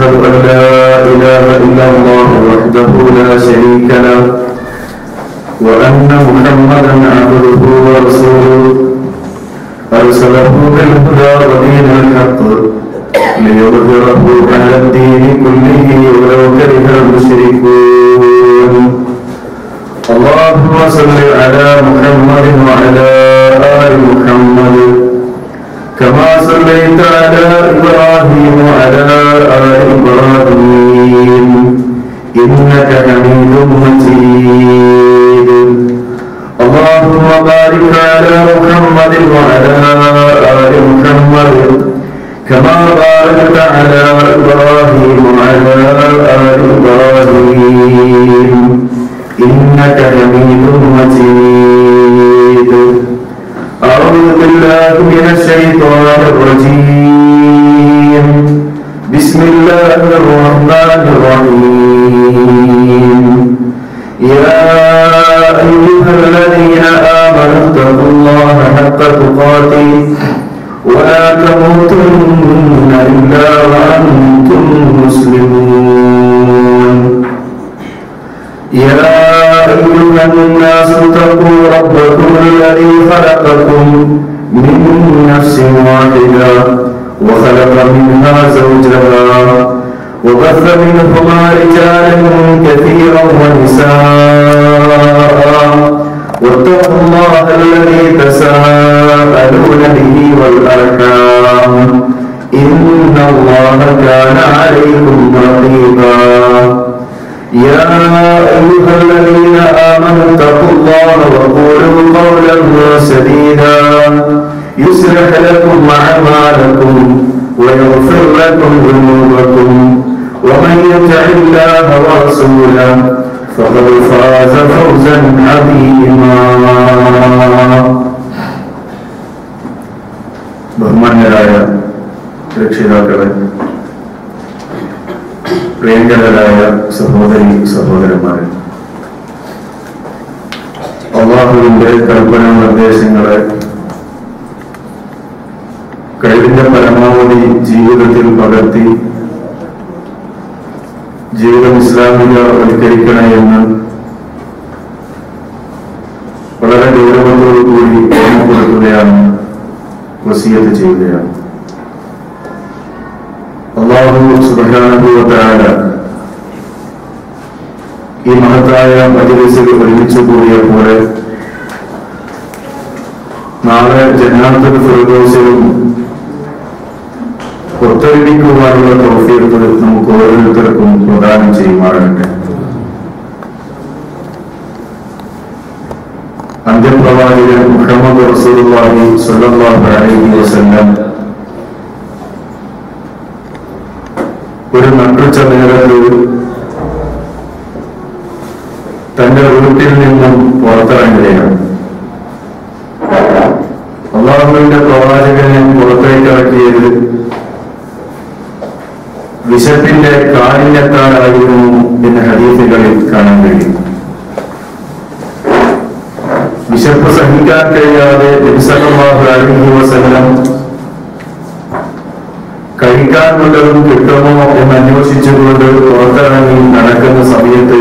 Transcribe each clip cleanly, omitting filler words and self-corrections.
وأشهد أن لا إله إلا الله وحده لا شريك له وأن محمدا عبده ورسوله أرسله بالهدى ودين الحق ليظهره على الدين كله ولو كره المشركون. اللهم صل على محمد وعلى آل محمد كما صليت على إبراهيم وعلى آل إبراهيم إنك حميد مجيد. اللهم بارك على محمد وعلى آل محمد كما باركت على إبراهيم وعلى آل إبراهيم إنك حميد مجيد. أعوذ بالله من الشيطان الرجيم. بسم الله الرحمن الرحيم. يا أيها الذين آمنوا اتقوا الله حق تقاته ولا تموتن إلا وأنتم مسلمون. يا أيها الناس اتقوا ربكم الذي خلقكم من نفس واحدة وخلق منها زوجها وبث منهما رجالا كثيرا ونساء واتقوا الله الذي تساءلون به والأرحام إن الله كان عليكم رقيبا. يا أيها الذين آمنوا اتقوا الله وقولوا قولا سديدا يصلح لكم أعمالكم ويغفر لكم ذنوبكم ومن يطع الله ورسوله فقد فاز فوزا عظيما. ബഹുമാന്യരായ രക്ഷിതാക്കളെ, പ്രിയങ്കരായ സഹോദരി സഹോദരന്മാരെ, അല്ലാഹുവിന്റെ കൽപ്പന നിർദ്ദേശങ്ങളെ കഴിവിന്റെ പരമാവധി ജീവിതത്തിൽ പകർത്തി ജീവിതം ഇസ്ലാമികവൽക്കരിക്കണേ എന്ന് വളരെ ഗൗരവത്തോടുകൂടി ഓർമ്മപ്പെടുത്തുകയാണ്, വസിയത്ത് ചെയ്യുകയാണ്. അല്ലാഹു സുബ്ഹാനഹു വ തആല ഈ മഹത്തായ മജ്‌ലിസിൽ ഒരുമിച്ച് കൂടിയപ്പോൾ നാളെ ജന്നാത്തുൽ ഫിർദൗസിലും ഒത്തൊരുമിക്കുവാനുള്ള തൗഫീഖ് നമുക്ക് ഓരോരുത്തർക്കും പ്രദാനം ചെയ്യുമാറാകട്ടെ. അന്ത്യപ്രവാചകൻ മുഹമ്മദ് റസൂലുള്ളാഹി സ്വല്ലല്ലാഹു അലൈഹി വസല്ലം ഒരു നട്ടുച്ച നേരത്ത് തന്റെ വീട്ടിൽ നിന്നും പുറത്തിറങ്ങുകയാണ്. അല്ലാഹുവിന്റെ പ്രവാചകനെ പുറത്തേക്കിറക്കിയത് വിശപ്പിന്റെ കാഠിന്യത്താലായിരുന്നു എന്ന് ഹദീസുകളിൽ കാണാൻ കഴിയും. വിശപ്പ് സഹിക്കാൻ കഴിയാതെ നബി സല്ലല്ലാഹു അലൈഹി വസല്ലം കഴിക്കാൻ വല്ലതും കിട്ടുമോ എന്ന് അന്വേഷിച്ചുകൊണ്ട് പുറത്തിറങ്ങി നടക്കുന്ന സമയത്ത്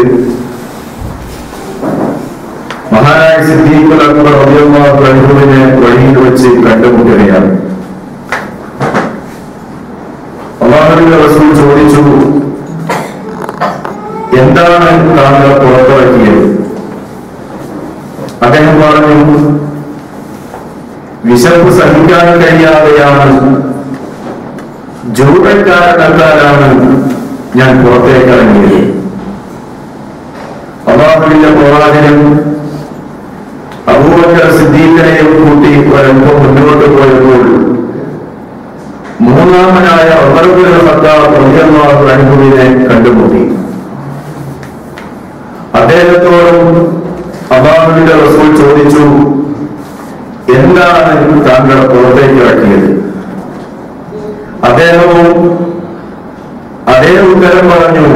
മഹാനായ സിദ്ദീഖുൽ അക്ബർ റളിയല്ലാഹു അൻഹുവിനെ വഴിയിൽ വെച്ച് കണ്ടുമുട്ടുകയാണ്. അല്ലാഹുവിന്റെ റസൂൽ ചോദിച്ചു, എന്താണ് താങ്കൾ പുറത്തിറക്കിയത്? അദ്ദേഹം പറഞ്ഞു, വിശപ്പ് സഹിക്കാൻ കഴിയാതെയാണ്, ജൂതക്കാരനാണ് ഞാൻ പുറത്തേക്ക് ഇറങ്ങിയത്. അല്ലാഹുവിന്റെ പ്രവാചകൻ അബൂബക്കർ സിദ്ദീഖിനെയും കൂട്ടി ഒരൽപ്പം മുന്നോട്ട് പോയപ്പോൾ മൂന്നാമനായ ഉമർ ഇബ്നുൽ ഖത്താബ് റളിയല്ലാഹു അൻഹുവിനെ കണ്ടുമുട്ടി. അദ്ദേഹത്തോടും അല്ലാഹുവിന്റെ റസൂൽ ചോദിച്ചു, എന്താണ് താങ്കൾ പുറത്തേക്ക് ഇറക്കിയത്? അദ്ദേഹവും അതേ ഉത്തരം പറഞ്ഞു,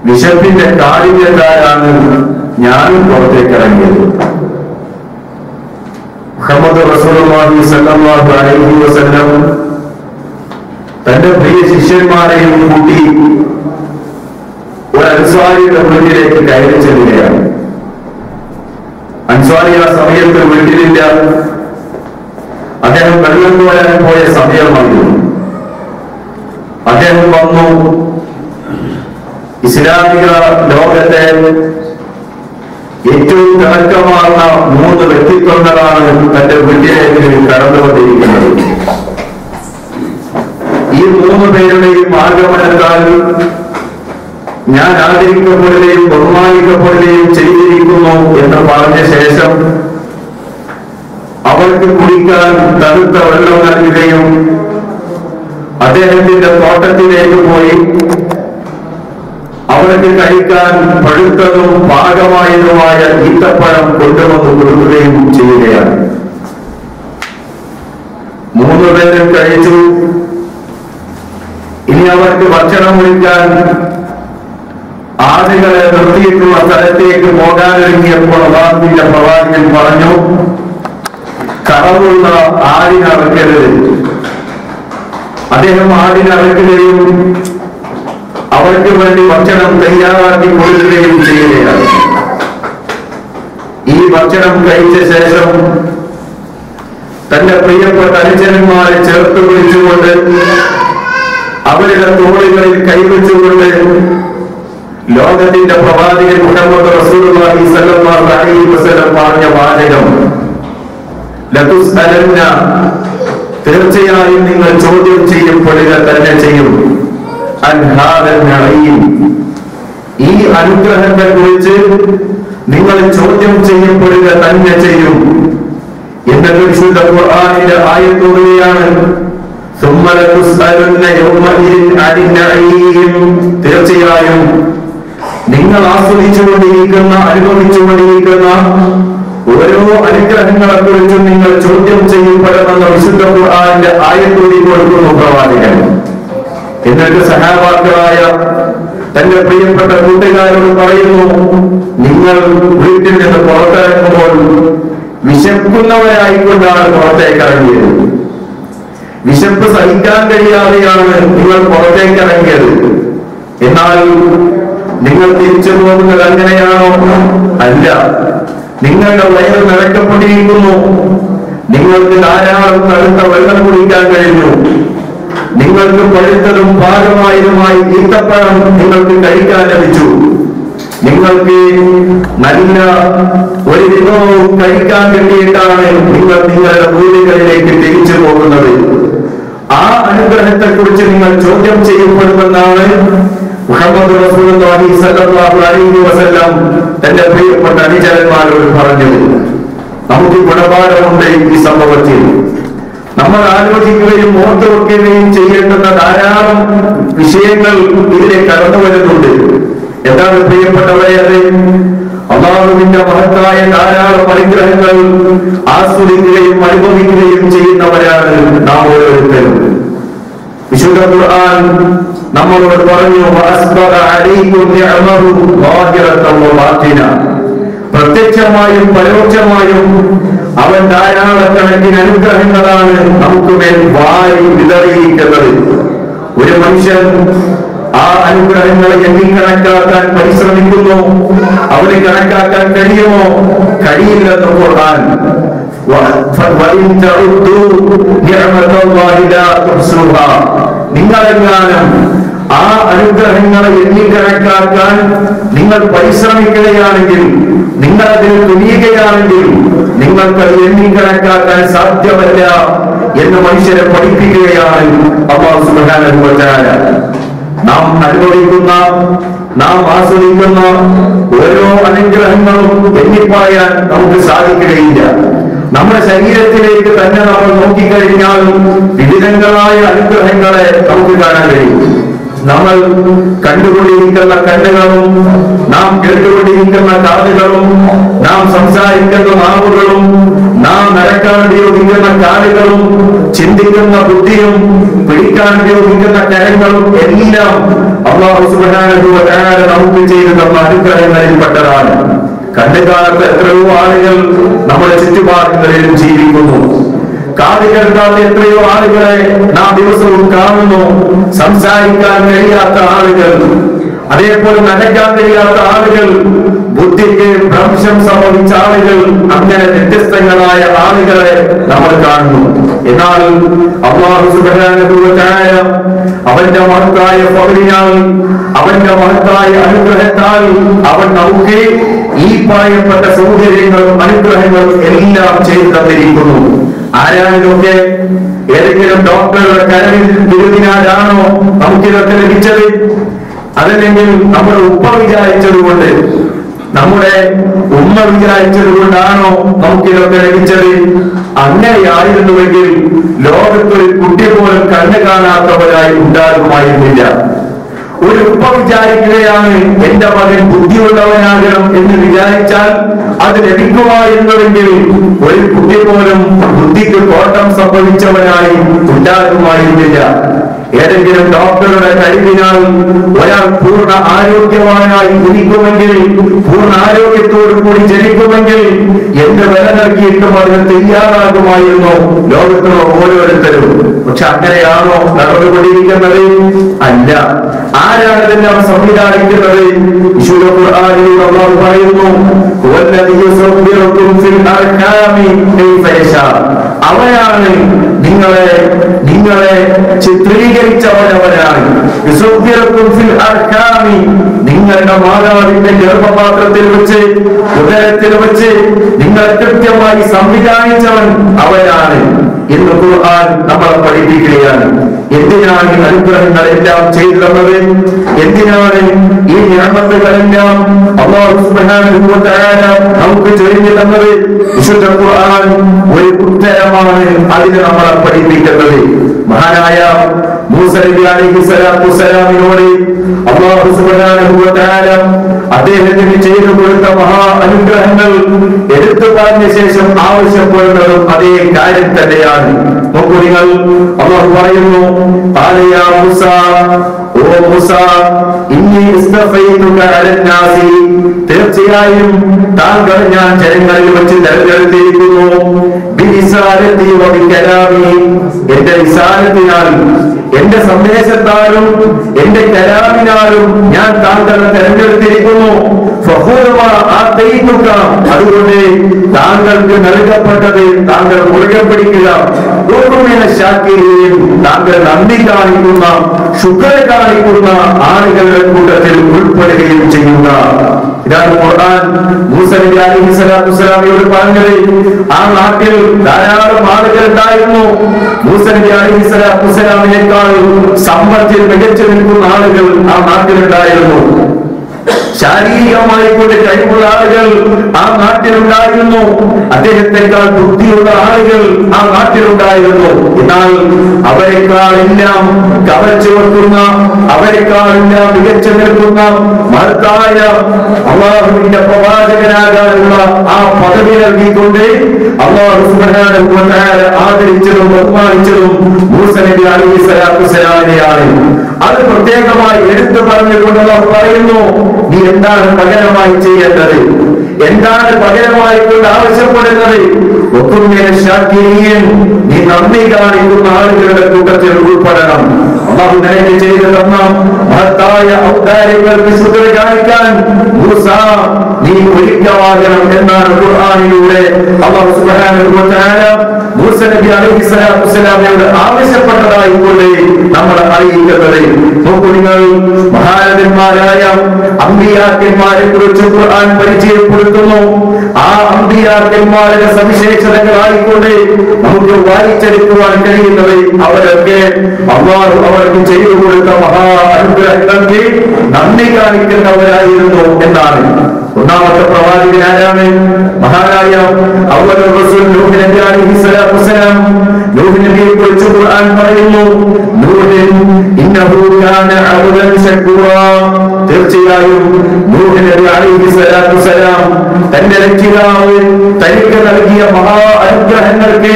വിശപ്പിന്റെ കാഠിന്യത്താലാണ് ഞാനും പുറത്തേക്ക് ഇറങ്ങിയത്. മുഹമ്മദ് റസൂലുള്ളാഹി സ്വല്ലല്ലാഹു അലൈഹി വസല്ലം തന്റെ പ്രിയ ശിഷ്യന്മാരെയും കൂട്ടി ഒരു അൻസ്വാരിയുടെ വീട്ടിലേക്ക് കയറി ചെല്ലുകയാണ്. അൻസ്വാരി ആ സമയത്ത് വീട്ടിലില്ല. അദ്ദേഹം വെള്ളം കോരാൻ പോയ സമയമായിരുന്നു. അദ്ദേഹം വന്നു. ഇസ്ലാമിക ലോകത്തെ ഏറ്റവും തിളക്കമാർന്ന 3 വ്യക്തിത്വങ്ങളാണ് തന്റെ വീട്ടിലേക്ക് കടന്നുകൊണ്ടിരിക്കുന്നത്. ഈ 3 പേരുടെയും ആഗമനത്താൽ ഞാൻ ആദരിക്കപ്പെടുകയും ബഹുമാനിക്കപ്പെടുകയും ചെയ്തിരിക്കുന്നു എന്ന് പറഞ്ഞ ശേഷം അവർക്ക് കുടിക്കാൻ തണുത്ത വെള്ളം നൽകുകയും അദ്ദേഹത്തിന്റെ തോട്ടത്തിലേക്ക് പോയി അവർക്ക് കഴിക്കാൻ പഴുത്തതും പാകമായതുമായ ഈത്തപ്പഴം കൊണ്ടുവന്ന് കൊടുക്കുകയും ചെയ്യുകയാണ്. 3 പേരും കഴിച്ചു. ഇനി അവർക്ക് ഭക്ഷണം ഒരുക്കാൻ ആളുകളെ നിർത്തിയിട്ടുള്ള സ്ഥലത്തേക്ക് പോകാനൊരുങ്ങിയപ്പോൾ അല്ലാഹുവിന്റെ പ്രവാചകൻ പറഞ്ഞു, കറവുള്ള ആടിനറക്കരുത്. അദ്ദേഹം ആടിനറക്കുകയും അവർക്ക് വേണ്ടി ഭക്ഷണം തയ്യാറാക്കി കൊടുക്കുകയും ചെയ്യുകയാണ്. ഈ ഭക്ഷണം കഴിച്ച ശേഷം തന്റെ പ്രിയപ്പെട്ട അനുചരന്മാരെ ചേർത്ത് പിടിച്ചുകൊണ്ട് അവരുടെ തോളുകളിൽ കൈവച്ചുകൊണ്ട് ലോകത്തിന്റെ പ്രവാചകൻ മുഹമ്മദ് റസൂലുള്ളാഹി സ്വല്ലല്ലാഹു അലൈഹി വസല്ലം പറഞ്ഞ വാചകം, ലതുസ്അലന്ന, തീർച്ചയായും നിങ്ങൾ ചോദ്യം ചെയ്യപ്പെടുക തന്നെ ചെയ്യും, അൻ ഹാദൽ നഈം, ഈ അനുഗ്രഹത്തെ കുറിച്ച് നിങ്ങൾ ചോദ്യം ചെയ്യപ്പെടുക തന്നെ ചെയ്യും എന്ന വിശുദ്ധ ഖുർആനിലെ ആയത്തോടുകയാണ്. സുമ്മ ലതുസ്അലന്ന യൗമഇദിൻ അനിൻ നഈം, തീർച്ചയായും നിങ്ങൾ ആസ്വദിച്ചുകൊണ്ടിരിക്കുന്ന അനുഭവിച്ചുകൊണ്ടിരിക്കുന്ന ഓരോ അനുഗ്രഹങ്ങളെ കുറിച്ചും നിങ്ങൾ ചോദ്യം ചെയ്യപ്പെടുമെന്ന വിശുദ്ധ ഖുർആനിന്റെ ആയത്തോടി കൊടുക്കുന്നു പ്രവാചകൻ. എന്നിട്ട് സഹാബാക്കളായ തന്റെ പ്രിയപ്പെട്ട കൂട്ടുകാരോട് പറയുന്നു, നിങ്ങൾ വീട്ടിൽ നിന്ന് പുറത്തിറങ്ങുമ്പോൾ വിശക്കുന്നവരായിക്കൊണ്ടാണ് പുറത്തേക്ക് ഇറങ്ങിയത്. വിശപ്പ് സഹിക്കാൻ കഴിയാതെയാണ് നിങ്ങൾ പുറത്തേക്ക് ഇറങ്ങിയത്. എന്നാൽ നിങ്ങൾ തിരിച്ചു പോകുന്നത് അങ്ങനെയാണോ? അല്ല. നിങ്ങളുടെ വയറ് നിറയ്ക്കപ്പെട്ടിരിക്കുന്നു. നിങ്ങൾക്ക് ധാരാളം തണുത്ത വെള്ളം കുടിക്കാൻ കഴിഞ്ഞു. നിങ്ങൾക്ക് പഴുത്തതും പാകമായതുമായി ഈത്തപ്പഴം നിങ്ങൾക്ക് കഴിക്കാൻ ലഭിച്ചു. നിങ്ങൾക്ക് നല്ല ഒരു വിഭവവും കഴിക്കാൻ കിട്ടിയിട്ടാണ് നിങ്ങൾ നിങ്ങളുടെ വീടുകളിലേക്ക് തിരിച്ചു പോകുന്നത്. ആ അനുഗ്രഹത്തെ കുറിച്ച് നിങ്ങൾ ചോദ്യം ചെയ്യപ്പെടുമെന്നാണ് മുഹമ്മദ് റസൂലുള്ളാഹി സ്വല്ലല്ലാഹു അലൈഹി വസല്ലം തന്റെ പ്രിയപ്പെട്ട അനുചരന്മാരോട് പറഞ്ഞത്. നമുക്ക് ഗുണപാഠമുണ്ട് ഈ സംഭവത്തിൽ. നമ്മൾ ആലോചിക്കുകയും ഓർത്തു വെക്കുകയും ചെയ്യേണ്ടുന്ന ധാരാളം വിഷയങ്ങൾ ഇതിലെ കടന്നു വരുന്നുണ്ട്. എന്താണ് പ്രിയപ്പെട്ടവരെ? അത് അല്ലാഹുവിന്റെ മഹത്തായ ധാരാളം അനുഗ്രഹങ്ങൾ ആസ്വദിക്കുകയും അനുഭവിക്കുകയും ചെയ്യുന്നവരാണ് നാം ഓരോരുത്തരും. വിശുദ്ധ ഖുർആൻ നമ്മളോട് പറഞ്ഞു, വഅസ്ബഗ അലൈക്കും നിഅമഹു ളാഹിറതൻ വബാതിന, പ്രത്യക്ഷമായും പരോക്ഷമായും അവൻ ധാരാളക്കണക്കിന് അനുഗ്രഹങ്ങളാണ് നമുക്ക് മേൽ വാരി വിതറിയിരിക്കുന്നത്. ഒരു മനുഷ്യൻ ആ അനുഗ്രഹങ്ങളെ എണ്ണിക്കണക്കാക്കാൻ പരിശ്രമിക്കുന്നു. അവന് കണക്കാക്കാൻ കഴിയുമോ? കഴിയില്ലെന്ന് ഖുർആൻ. നിങ്ങളെങ്ങാനും ആ അനുഗ്രഹങ്ങളെ എണ്ണിക്കണക്കാക്കാൻ നിങ്ങൾ പരിശ്രമിക്കുകയാണെങ്കിൽ, നിങ്ങൾ അതിന് തുനിയുകയാണെങ്കിൽ നിങ്ങൾക്കത് എണ്ണിക്കണക്കാക്കാൻ സാധ്യമല്ല എന്ന് മനുഷ്യരെ പഠിപ്പിക്കുകയാണ് അല്ലാഹു സുബ്ഹാനഹു വ തആല. നാം അനുഭവിക്കുന്ന, നാം ആസ്വദിക്കുന്ന ഓരോ അനുഗ്രഹങ്ങളും എണ്ണിപ്പറയാൻ നമുക്ക് സാധിക്കുകയില്ല. നമ്മുടെ ശരീരത്തിലേക്ക് തന്നെ നമ്മൾ നോക്കിക്കഴിഞ്ഞാൽ വിവിധങ്ങളായ അനുഗ്രഹങ്ങളെ നമുക്ക് കാണാൻ കഴിയും. നമ്മൾ കണ്ടുകൊണ്ടിരിക്കുന്ന കണ്ണുകളും, നാം കേട്ടുകൊണ്ടിരിക്കുന്ന കാതുകളും, നാം സംസാരിക്കുന്ന നാവുകളും, നാം നടക്കാൻ ഉപയോഗിക്കുന്ന കാലുകളും, ചിന്തിക്കുന്ന ബുദ്ധിയും, പിടിക്കാൻ ഉപയോഗിക്കുന്ന കരങ്ങളും എല്ലാം അല്ലാഹു സുബ്ഹാനഹു വ തആല നമുക്ക് ചെയ്തു തന്ന കണ്ടുകാലത്ത് എത്രയോ ആളുകൾ നമ്മുടെ ചുറ്റുപാടുകളിലും ജീവിക്കുന്നു. കാത് കേൾക്കാത്ത എത്രയോ ആളുകളെ നാം ദിവസവും കാണുന്നു. സംസാരിക്കാൻ കഴിയാത്ത ആളുകൾ, അതേപോലെ നടക്കാൻ കഴിയാത്ത ആളുകൾ, ബുദ്ധിക്ക് ഭ്രംശം സംഭവിച്ച ആളുകൾ, അങ്ങനെ വ്യത്യസ്തങ്ങളായ ആളുകളെ നമ്മൾ കാണുന്നു. എന്നാൽ അല്ലാഹു സുബ്ഹാനഹു വ തആല അവന്റെ മഹത്തായ ഫദ്ലിനാൽ, അവന്റെ മഹത്തായ അനുഗ്രഹത്താൽ അവൻ നമുക്ക് ഈ പറയപ്പെട്ട സൗകര്യങ്ങളും അനുഗ്രഹങ്ങളും എല്ലാം ചെയ്തു തന്നിരിക്കുന്നു. ആരാണിതൊക്കെ? ഏതെങ്കിലും ഡോക്ടറുടെ കരവിൽ വിരുദിനാലാണോ നമുക്കിതൊക്കെ ലഭിച്ചത്? അതല്ലെങ്കിൽ നമ്മുടെ ഉപ്പ വിചാരിച്ചതുകൊണ്ട്, നമ്മുടെ ഉമ്മ വിചാരിച്ചത് കൊണ്ടാണോ നമുക്കിതൊക്കെ ലഭിച്ചത്? അങ്ങനെയായിരുന്നുവെങ്കിൽ ലോകത്തൊരു കുട്ടി പോലും കണ്ണു കാണാത്തവരായി ഉണ്ടാകുമായിരുന്നില്ല. ഒരു ഉപ്പ വിചാരിക്കുകയാണ് എന്റെ മകൻ ബുദ്ധിയുള്ളവനാകണം എന്ന് വിചാരിച്ചാൽ അത് ലഭിക്കുമായിരുന്നുവെങ്കിൽ ഒരു കുട്ടി പോലും ബുദ്ധിക്ക് കോട്ടം സംഭവിച്ചവനായി ഉണ്ടാകുമായിരുന്നില്ല. ഏതെങ്കിലും ഡോക്ടറുടെ കഴിവിനാൽ ഒരാൾ പൂർണ്ണ ആരോഗ്യവാനായി ജനിക്കുമെങ്കിൽ, പൂർണ്ണ ആരോഗ്യത്തോടു കൂടി ജനിക്കുമെങ്കിൽ എന്ത് വില നൽകിയിട്ടും അതിന് തയ്യാറാകുമായിരുന്നു ലോകത്തുള്ള ഓരോരുത്തരും. പക്ഷെ അങ്ങനെയാണോ നടന്നുകൊണ്ടിരിക്കുന്നത്? അല്ല. ആരാണ് ഇതെല്ലാം സംവിധാനിക്കുന്നത്? വിശുദ്ധ ഖുർആനിൽ അല്ലാഹു പറയുന്നു, അവനാണ് നിങ്ങളെ ചിത്രീകരിച്ചവനവനാണ്. നിങ്ങളുടെ മാതാവിന്റെ ഗർഭപാത്രത്തിൽ വെച്ച്, ഉദരത്തിൽ വെച്ച് നിങ്ങളെ കൃത്യമായി സംവിധാനിച്ചവൻ അവനാണ് എന്ന് ഖുർആൻ നമ്മളെ പഠിപ്പിക്കുകയാണ്. എന്തിനാണ് ഈ അനുഗ്രഹങ്ങളെല്ലാം ചെയ്തു തന്നത്? എന്തിനാണ് ഈ നിഅമത്തുകളെല്ലാം അല്ലാഹു സുബ്ഹാനഹു വ തആല നമുക്ക് ചൊരിഞ്ഞു തന്നത്? വിശുദ്ധ ഖുർആൻ ഒരു ഉത്തരമാണ് അതിന് നമ്മളെ പഠിപ്പിക്കുന്നത്. മഹാനായ മൂസ നബി അലൈഹിസ്സലാത്തു വസ്സലാമിനോട് അല്ലാഹു സുബ്ഹാനഹു വ തആല അദ്ദേഹത്തിന് ചെയ്തു കൊടുത്ത മഹാ അനുഗ്രഹങ്ങൾ എടുത്തു പറഞ്ഞ ശേഷം ആവശ്യപ്പെടുന്നതും അതേ കാര്യം തന്നെയാണ്. നോക്കൂ നിങ്ങൾ, അല്ലാഹു പറയുന്നു, ഓ മൂസ, ഇന്നി ഇസ്തഫൈതുക അലന്നാസി, തീർച്ചയായും താങ്കൾ ഞാൻ ജനങ്ങളിൽ വെച്ച് തെരഞ്ഞെടുത്തിരിക്കുന്നു. ബിരിസാലതി വ ബികലാമി, എന്റെ റിസാലത്തിനാൽ, എന്റെ സന്ദേശത്താലും എന്റെ കലാമിനാലും ഞാൻ താങ്കളെ തെരഞ്ഞെടുത്തിരിക്കുന്നു. അതുകൊണ്ട് താങ്കൾക്ക് നൽകപ്പെട്ടത് താങ്കൾ മുറുകെ പിടിക്കുക. താങ്കൾ നന്ദി കാണിക്കുന്ന, ശുക്ർ കാണിക്കുന്ന ആളുകളുടെ കൂട്ടത്തിൽ ഉൾപ്പെടുകയും ചെയ്യുക. ഇതാണ് ഖുർആൻ മൂസ നബി അലൈഹിസ്സലാത്തു വസ്സലാമിയോട് പറഞ്ഞത്. ആ നാട്ടിൽ ധാരാളം ആളുകൾ ഉണ്ടായിരുന്നു. മൂസ നബി അലൈഹിസ്സലാത്തു വസ്സലാമിനേക്കാൾ സമ്പത്തിൽ മികച്ചു നിൽക്കുന്ന ആളുകൾ ആ നാട്ടിലുണ്ടായിരുന്നു. ശാരീരികമായി കൊണ്ട് കഴിവുള്ള ആളുകൾ ആ നാട്ടിലുണ്ടായിരുന്നു. അദ്ദേഹത്തെക്കാൾ ബുദ്ധിയുള്ള ആളുകൾ ആ നാട്ടിലുണ്ടായിരുന്നു. എന്നാൽ അവരെക്കാളെല്ലാം കവച്ചു വെക്കുന്ന, അവരെക്കാളെല്ലാം മികച്ചു നിൽക്കുന്ന മഹത്തായ അല്ലാഹുവിന്റെ പ്രവാചകനാകാനുള്ള ആ പദവി നൽകിക്കൊണ്ട് അല്ലാഹു സുബ്ഹാനഹു വ തആല ആദരിച്ചതും ബഹുമാനിച്ചതും മൂസ നബി അലൈഹിസ്സലാത്തു വസ്സലാമിനെയാണ്. അത് പ്രത്യേകമായി എടുത്തു പറഞ്ഞുകൊണ്ട് അല്ലാഹു പറയുന്നു, നീ എന്താണ് പകരമായി ചെയ്യേണ്ടത്? എന്താണ് പകരമായി കൊണ്ട് ആവശ്യപ്പെടുന്നത്? നീ നന്ദി കാണിക്കുന്ന ആളുകളുടെ കൂട്ടത്തിൽ ഉൾപ്പെടണം. അല്ലാഹു നിനക്ക് ചെയ്തു തന്ന മഹത്തായ ഔദാര്യങ്ങൾക്ക് ശുക്ർ കാണിക്കാൻ മൂസ നീ ഒരുക്കമാകണം എന്നാണ് ഖുർആനിലൂടെ അല്ലാഹു സുബ്ഹാനഹു വ തആല മൂസ നബി അലൈഹിസ്സലാത്തു വസ്സലാമിനോട് ആവശ്യപ്പെട്ടതായി കൊണ്ട് നമ്മളെ അറിയിക്കുന്നത്. നോക്കൂ നിങ്ങൾ, മഹാരഥന്മാരായ അമ്പിയാക്കന്മാരെ കുറിച്ച് ഖുർആൻ പരിചയപ്പെടുത്തുന്നു. ആ അമ്പിയാക്കന്മാരുടെ സവിശേഷതകളായിക്കൊണ്ട് നമുക്ക് വായിച്ചെടുക്കുവാൻ കഴിയുന്നത് അവരൊക്കെ അല്ലാഹു അവർക്ക് ചെയ്തു കൊടുത്ത മഹാ അനുഗ്രഹങ്ങൾക്ക് നന്ദി കാണിക്കുന്നവരായിരുന്നു എന്നാണ്. ഒന്നാമത്തെ പ്രവാചകൻ ആരാണ്? മഹാനായ അവ്വലുർ റസൂൽ നൂഹ് നബി അലൈഹിസ്സലാത്തു വസ്സലാം. നൂഹ് നബിയെ കുറിച്ച് ഖുർആൻ പറയുന്നു, നൂഹ് ഇന്നഹു കാന അബ്ദൻ ശക്കൂറാ, തീർച്ചയായും നൂഹ് നബി അലൈഹിസ്സലാത്തു വസ്സലാം തന്റെ രക്ഷിതാവ് തനിക്ക് നൽകിയ മഹാ അനുഗ്രഹങ്ങൾക്ക്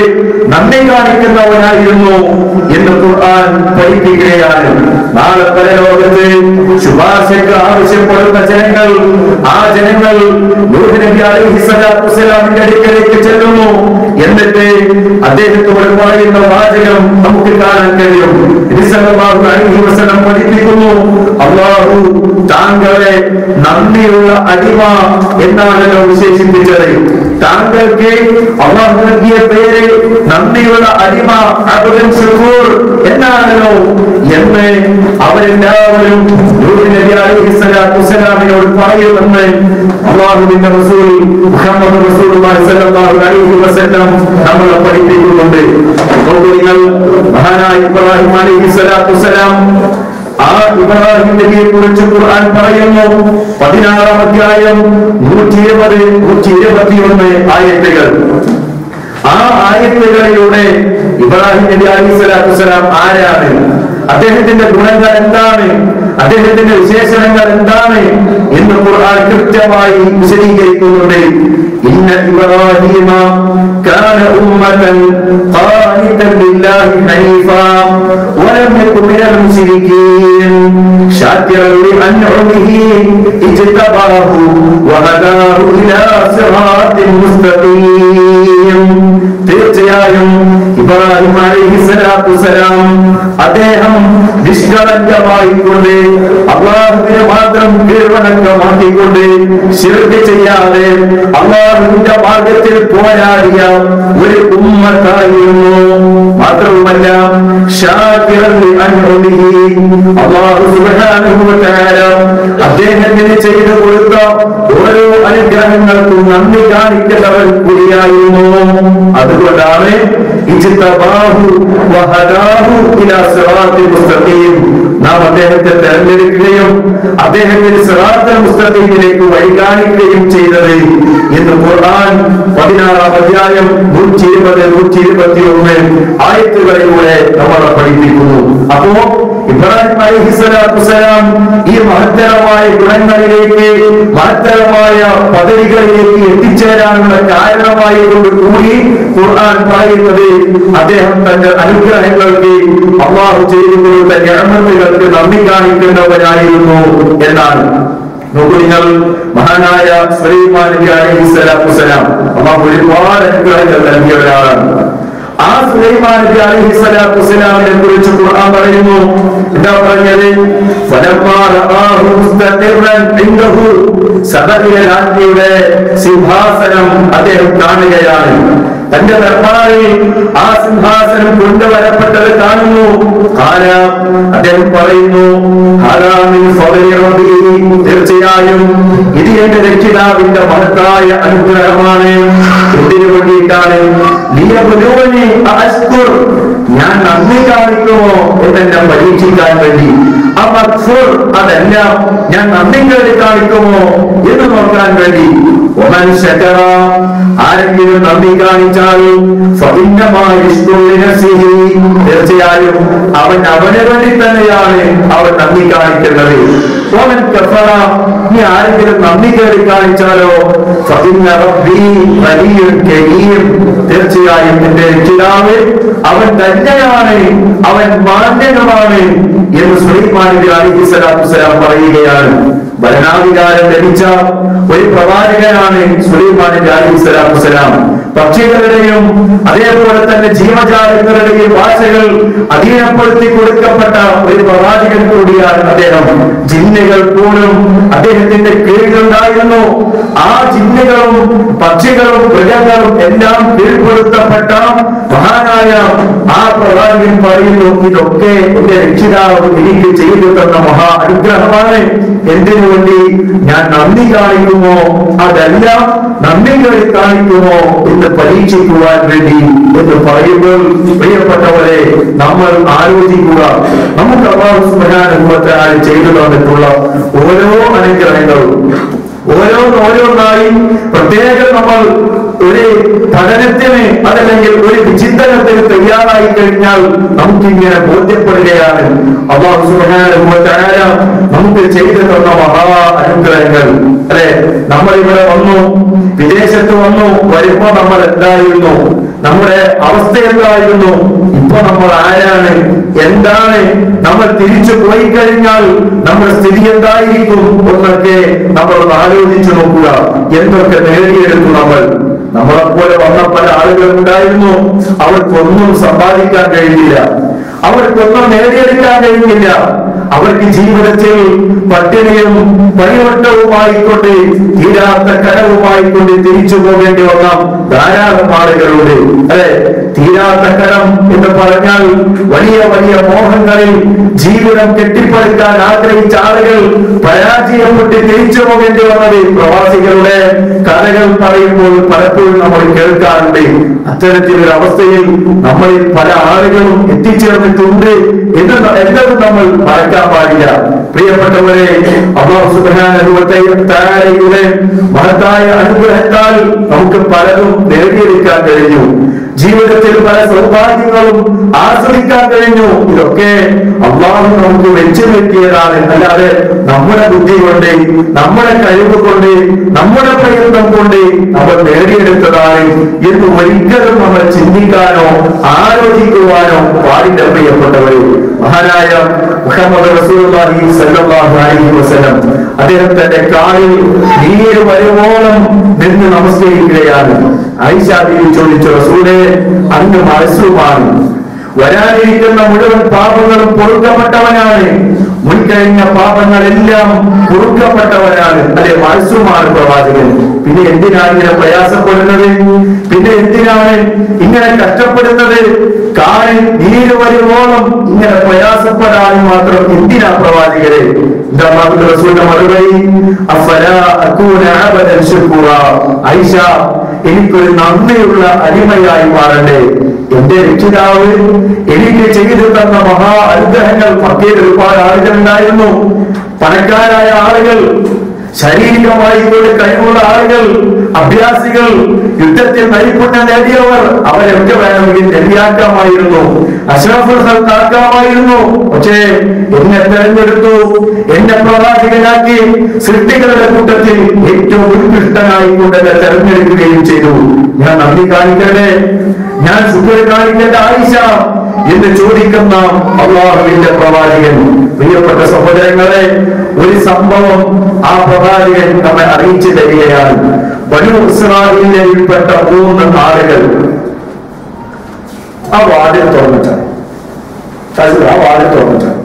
നന്ദി കാണിക്കുന്നവനായിരുന്നു എന്ന് ഖുർആൻ പഠിപ്പിക്കുകയാണ്. നാളെ പരലോകത്ത് ശുപാർശയ്ക്ക് ആവശ്യപ്പെടുന്ന ജനങ്ങൾ, ആ ജനങ്ങൾ നൂഹ് നബി അലൈഹിസ്സലാത്തു വസ്സലാമിന്റെ അടുക്കലേക്ക് ചെല്ലുന്നു. എന്നിട്ട് അദ്ദേഹത്തോട് പറയുന്ന വാചകം നമുക്ക് കാണാൻ കഴിയും. സല്ലല്ലാഹു അലൈഹി വസല്ലം പഠിപ്പിക്കുന്നു, അല്ലാഹു താങ്കളെ നന്ദിയുള്ള അടിമ എന്നാണല്ലോ വിശേഷിപ്പിച്ചത്. താങ്കൾക്ക് അല്ലാഹു നൽകിയ പേര് നന്ദിയുള്ള അടിമ, അബ്ദുൽ ശുക്കൂർ എന്നാണല്ലോ എന്ന് അവരെല്ലാവരും നൂഹ് നബി അലൈഹിസ്സലാത്തു വസ്സലാമിനോട് പറയുമെന്ന് അല്ലാഹുവിന്റെ റസൂൽ മുഹമ്മദ് റസൂലുള്ളാഹി സ്വല്ലല്ലാഹു അലൈഹി വസല്ലം നമ്മളെ പഠിപ്പിക്കുന്നുണ്ട്. നിങ്ങൾ മഹാനായ ഇബ്രാഹിം അലൈഹിസ്സലാത്തു വസ്സലാം, ആ ഇബ്രാഹിം നബിയെ കുറിച്ച് ഖുർആൻ പറയുന്നു 16-ാം അധ്യായം 120, 121 ആയത്തുകൾ. ആ ആയത്തുകളിലൂടെ ഇബ്രാഹിം നബി അലൈഹിസ്സലാത്തു വസ്സലാം ആരാണ്, അദ്ദേഹത്തിന്റെ ഗുണങ്ങൾ എന്താണ്, അദ്ദേഹത്തിന്റെ വിശേഷണങ്ങൾ എന്താണ് എന്ന് ഖുർആൻ കൃത്യമായി വിശദീകരിക്കുന്നുണ്ട്. ഇന്ന ഇബ്രാഹീമ കാന ഉമ്മതൻ ഖാനിതൻ ലില്ലാഹി ഹനീഫാ വലം യകുൻ മിനൽ മുശ്രികീൻ ശാകിറൻ ലിഅൻഉമിഹി ഇജ്തബാഹു വഹദാഹു ഇലാ സിറാത്തിൻ മുസ്തഖീം. തീർച്ചയായും ഇബ്രാഹിം അലൈഹിസ്സലാത്തു വസ്സലാം അദ്ദേഹം നിഷ്കളങ്കമായിക്കൊണ്ട് അല്ലാഹുവിനെ മാത്രം കീഴ്വണക്കമാക്കിക്കൊണ്ട് ശിർക്ക് ചെയ്യാതെ അല്ലാഹുവിന്റെ മാർഗത്തിൽ പോരാടിയ ഒരു ഉമ്മത്തായിരുന്നു. മാത്രവുമല്ല ശാകിറൻ ലിഅൻഉമിഹി, അല്ലാഹു സുബ്ഹാനഹു വ തആല അദ്ദേഹത്തിന് ചെയ്തു കൊടുത്ത ഓരോ അനുഗ്രഹങ്ങൾക്കും നന്ദി കാണിക്കുന്നവർ കൂടിയായിരുന്നു. അതുകൊണ്ടാണ് ഇജ്തബാഹു വഹദാഹു ഇലാ സിറാത്തിൽ മുസ്തഖീം, നാം അദ്ദേഹത്തെ തെരഞ്ഞെടുക്കുകയും അദ്ദേഹത്തിന് സിറാത്തുൽ മുസ്തഖീമിലേക്ക് വഴി കാണിക്കുകയും ചെയ്തത് എന്ന് ഖുർആൻ 16-ാം അധ്യായം 120, 121 ആയത്തുകളിലൂടെ നമ്മളെ പഠിപ്പിക്കുന്നു. അപ്പോ ഇബ്രാഹിം അലൈഹിസ്സലാത്തു വസ്സലാം ഈ മഹത്തരമായ ഗുണങ്ങളിലേക്ക്, മഹത്തരമായ പദവികളിലേക്ക് എത്തിച്ചേരാനുള്ള കാരണമായി കൊണ്ട് കൂടി ഖുർആൻ പറയുന്നത് അദ്ദേഹം തന്റെ അനുഗ്രഹങ്ങൾക്ക്, അല്ലാഹു ചെയ്തു കൊടുത്ത നിഅമത്തുകൾക്ക് നന്ദി കാണിക്കുന്നവരായിരുന്നു എന്നാണ്. നോക്കൂ നിങ്ങൾ, മഹാനായ സുലൈമാൻ നബി അലൈഹിസ്സലാത്തു വസ്സലാം അല്ലാഹു ഒരുപാട് അനുഗ്രഹങ്ങൾ നൽകിയ ഒരാളാണ്. ആ സുലൈമാൻ നബി അലൈഹിസ്സലാത്തു വസ്സലാമിനെ കുറിച്ച് ഖുർആൻ പറയുന്നു, എന്താ പറഞ്ഞത്? ഫലമ്മാ റആഹു മുസ്തഖിറൻ ഇൻദഹു, സബഇലെ രാജ്ഞിയുടെ സിംഹാസനം അദ്ദേഹം കാണുകയാണ്. തന്റെ ദർബാറിൽ ആ സിംഹാസനം കൊണ്ടുവരപ്പെട്ടത് കാണുന്നു. അദ്ദേഹം പറയുന്നു, തീർച്ചയായും ഇത് എന്റെ രക്ഷിതാവിന്റെ മഹത്തായ അനുഗ്രഹമാണ്. എന്തിനു വേണ്ടിയിട്ടാണ്? ഞാൻ നന്ദി കാണിക്കുമോ എന്നെ പരീക്ഷിക്കാൻ വേണ്ടി. അതല്ല, ഞാൻ നന്ദി കാണിക്കുമോ എന്ന് നോക്കാൻ വേണ്ടി. ആരെങ്കിലും നന്ദി കാണിച്ചാൽ തീർച്ചയായും അവൻ അവന് വേണ്ടി തന്നെയാണ് അവൻ നന്ദി കാണിക്കുന്നത്. നീ ആരെങ്കിലും നന്ദി കാണിച്ചാലോ തീർച്ചയായും എന്റെ രക്ഷിതാവ് അവൻ തന്നെയാണ്, അവൻ മാന്യനുമാണ് എന്ന് സുലൈമാൻ നബി അലൈഹിസ്സലാത്തു വസ്സലാം പറയുകയാണ്. ഭരണാധികാരം ലഭിച്ച ഒരു പ്രവാചകനാണ് സുലൈമാൻ നബി അലൈഹിസ്സലാത്തു വസ്സലാം. പക്ഷികളുടെയും അതേപോലെ തന്നെ ജീവജാലങ്ങളുടെയും ഭാഷകൾ അധീനപ്പെടുത്തി കൊടുക്കപ്പെട്ട ഒരു പ്രവാചകൻ കൂടിയാണ് അദ്ദേഹം. ജിന്നുകൾ പോലും അദ്ദേഹത്തിന്റെ കീഴിലുണ്ടായിരുന്നു. ആ ജിന്നുകളും പക്ഷികളും മൃഗങ്ങളും എല്ലാം കീഴ്പ്പെടുത്തപ്പെട്ട മഹാനായ ആ പ്രവാചകൻ പറയുന്നു, ഇതൊക്കെ എന്റെ രക്ഷിതാവ് എനിക്ക് ചെയ്തു തന്ന മഹാ അനുഗ്രഹമാണ്. എന്തിനു വേണ്ടി? ഞാൻ നന്ദി കാണിക്കുമോ അതല്ല നന്ദി കാണിക്കുമോ എന്ന് പരീക്ഷിക്കുവാൻ വേണ്ടി എന്ന് പറയുമ്പോൾ പ്രിയപ്പെട്ടവരെ, നമ്മൾ ആലോചിക്കുക, നമുക്ക് അല്ലാഹു സുബ്ഹാനഹു വ തആല ചെയ്തു തന്നിട്ടുള്ള ഓരോ അനുഗ്രഹങ്ങളും ഓരോന്നായി പ്രത്യേകം നമ്മൾ ഒരു പഠനത്തിന് അതല്ലെങ്കിൽ ഒരു വിചിന്തനത്തിന് തയ്യാറായി കഴിഞ്ഞാൽ നമുക്കിങ്ങനെ ബോധ്യപ്പെടുകയാണ് അല്ലാഹു സുബ്ഹാനഹു വ തആല നമുക്ക് ചെയ്തു തന്ന മഹാ അനുഗ്രഹങ്ങൾ. അല്ലെ, നമ്മൾ ഇവിടെ വന്നു, വിദേശത്ത് വന്നു, വരുമ്പോ നമ്മൾ എന്തായിരുന്നു, നമ്മുടെ അവസ്ഥ എന്തായിരുന്നു, ഇപ്പൊ നമ്മൾ ആരാണ്, എന്താണ്, നമ്മൾ തിരിച്ചു പോയി കഴിഞ്ഞാൽ നമ്മുടെ സ്ഥിതി എന്തായിരിക്കും എന്നൊക്കെ നമ്മൾ ആലോചിച്ചു നോക്കുക. എന്തൊക്കെ നേടിയെടുത്തു നമ്മൾ. നമ്മളെപ്പോലെ വന്ന പല ആളുകളും ഉണ്ടായിരുന്നു. അവർക്കൊന്നും സമ്പാദിക്കാൻ കഴിഞ്ഞില്ല, അവർക്കൊന്നും നേടിയെടുക്കാൻ കഴിഞ്ഞില്ല. അവർക്ക് ജീവിതത്തിൽ പട്ടിണിയും പരിവട്ടവുമായിക്കൊണ്ട് തീരാത്ത കടവുമായിക്കൊണ്ട് തിരിച്ചു പോകേണ്ടി വന്ന ധാരാളം ആളുകളുണ്ട്. അല്ലെ, തീരാത്ത കടം എന്ന് പറഞ്ഞാൽ വലിയ വലിയ മോഹങ്ങളിൽ ജീവിതം കെട്ടിപ്പടുക്കാൻ ആഗ്രഹിച്ച ആളുകൾ പരാജയപ്പെട്ട് തിരിച്ചു പോകേണ്ടി വന്നത് പ്രവാസികളുടെ കഥകൾ പറയുമ്പോൾ പലപ്പോഴും നമ്മൾ കേൾക്കാറുണ്ട്. അത്തരത്തിലൊരു അവസ്ഥയിൽ നമ്മളിൽ പല ആളുകളും എത്തിച്ചേർന്നിട്ടുണ്ട് എന്നതും നമ്മൾ മറക്കാൻ പാടില്ല. പ്രിയപ്പെട്ടവരെ, അല്ലാഹു സുബ്ഹാനഹു വ തആലയുടെ മഹത്തായ അനുഗ്രഹത്താൽ നമുക്ക് പലതും നേടിയെടുക്കാൻ കഴിഞ്ഞു. ജീവിതത്തിൽ പല സൗഭാഗ്യങ്ങളും ആസ്വദിക്കാൻ കഴിഞ്ഞു. ഇതൊക്കെ അല്ലാഹു നമുക്ക് വെച്ചു നീട്ടിയതാണ്. അല്ലാതെ നമ്മുടെ ബുദ്ധി കൊണ്ട്, നമ്മുടെ കഴിവ് കൊണ്ട്, നമ്മുടെ പ്രയത്നം കൊണ്ട് നമ്മൾ നേടിയെടുത്തതാണ് എന്ന് ഒരിക്കലും നമ്മൾ ചിന്തിക്കാനോ ആലോചിക്കുവാനോ പാടില്ല. പ്രിയപ്പെട്ടവരെ, മഹാനായ മുഹമ്മദ് റസൂലുള്ളാഹി സ്വല്ലല്ലാഹു അലൈഹി വസല്ലം അദ്ദേഹത്തിന്റെ കാലിൽ നീര് വരുവോളം നിന്ന് നമസ്കരിക്കുകയാണ്. ആയിഷ ബീവി ചോദിച്ചു, റസൂലേ, അങ്ങ് മഅ്സൂമാണ്, വരാനിരിക്കുന്ന മുഴുവൻ പാപങ്ങളും പൊറുക്കപ്പെട്ടവനാണ്, മുൻകഴിഞ്ഞ പാപങ്ങളെല്ലാം പൊറുക്കപ്പെട്ടവനാണ്, അല്ലെ, മഅ്സൂമാണ് പ്രവാചകൻ. പിന്നെ എന്തിനാണ് ഇങ്ങനെ പ്രയാസപ്പെടുന്നത്? പിന്നെ എന്തിനാണ് ഇങ്ങനെ കഷ്ടപ്പെടുന്നത്? കാലിൽ നീര് വരുവോളം ഇങ്ങനെ പ്രയാസപ്പെടാൻ മാത്രം എന്തിനാ പ്രവാചകരെ? റസൂലിന്റെ മറുപടി, അഫലാ അകൂന അബദൻ ശുക്കൂറ, ആയിഷ, എനിക്കൊരു നന്ദിയുള്ള അടിമയായി മാറണ്ടേ? എന്റെ രക്ഷിതാവ് എനിക്ക് ചെയ്തു തന്ന മഹാ അനുഗ്രഹങ്ങൾ മക്കയിൽ ഒരുപാട് ആളുകൾ ഉണ്ടായിരുന്നു. പണക്കാരായ ആളുകൾ, ശാരീരികമായി കഴിവുള്ള ആളുകൾ, അഭ്യാസികൾ, യുദ്ധത്തിൽ നൈപുണ്യം നേടിയവർ, അവരൊക്കെ വേണമെങ്കിൽ നബിയാക്കാമായിരുന്നു, അഷ്റഫുൽ ഖൽഖ് ആക്കാമായിരുന്നു. പക്ഷേ എന്നെ തെരഞ്ഞെടുത്തു, എന്നെ പ്രവാചകനാക്കി സൃഷ്ടികളുടെ കൂട്ടത്തിൽ ഏറ്റവും ഉത്കൃഷ്ടനായിക്കൊണ്ട് എന്നെ തെരഞ്ഞെടുക്കുകയും ചെയ്തു. ഞാൻ നന്ദി കാണിക്കട്ടെ, ഞാൻ ശുക്ർ കാണിക്കട്ടെ ആയിഷ എന്ന് ചോദിക്കുന്ന അല്ലാഹുവിന്റെ പ്രവാചകൻ. പ്രിയപ്പെട്ട സഹോദരങ്ങളെ, ഒരു സംഭവം ആ പ്രവാചകൻ നമ്മെ അറിയിച്ചു തരികയാണ്. ബനൂ ഇസ്രായേലിൽപ്പെട്ട 3 ആളുകൾ ആ വാതിൽ തുറന്നിട്ടാണ്. ആ വാതിൽ തുറന്നിട്ടാണ്.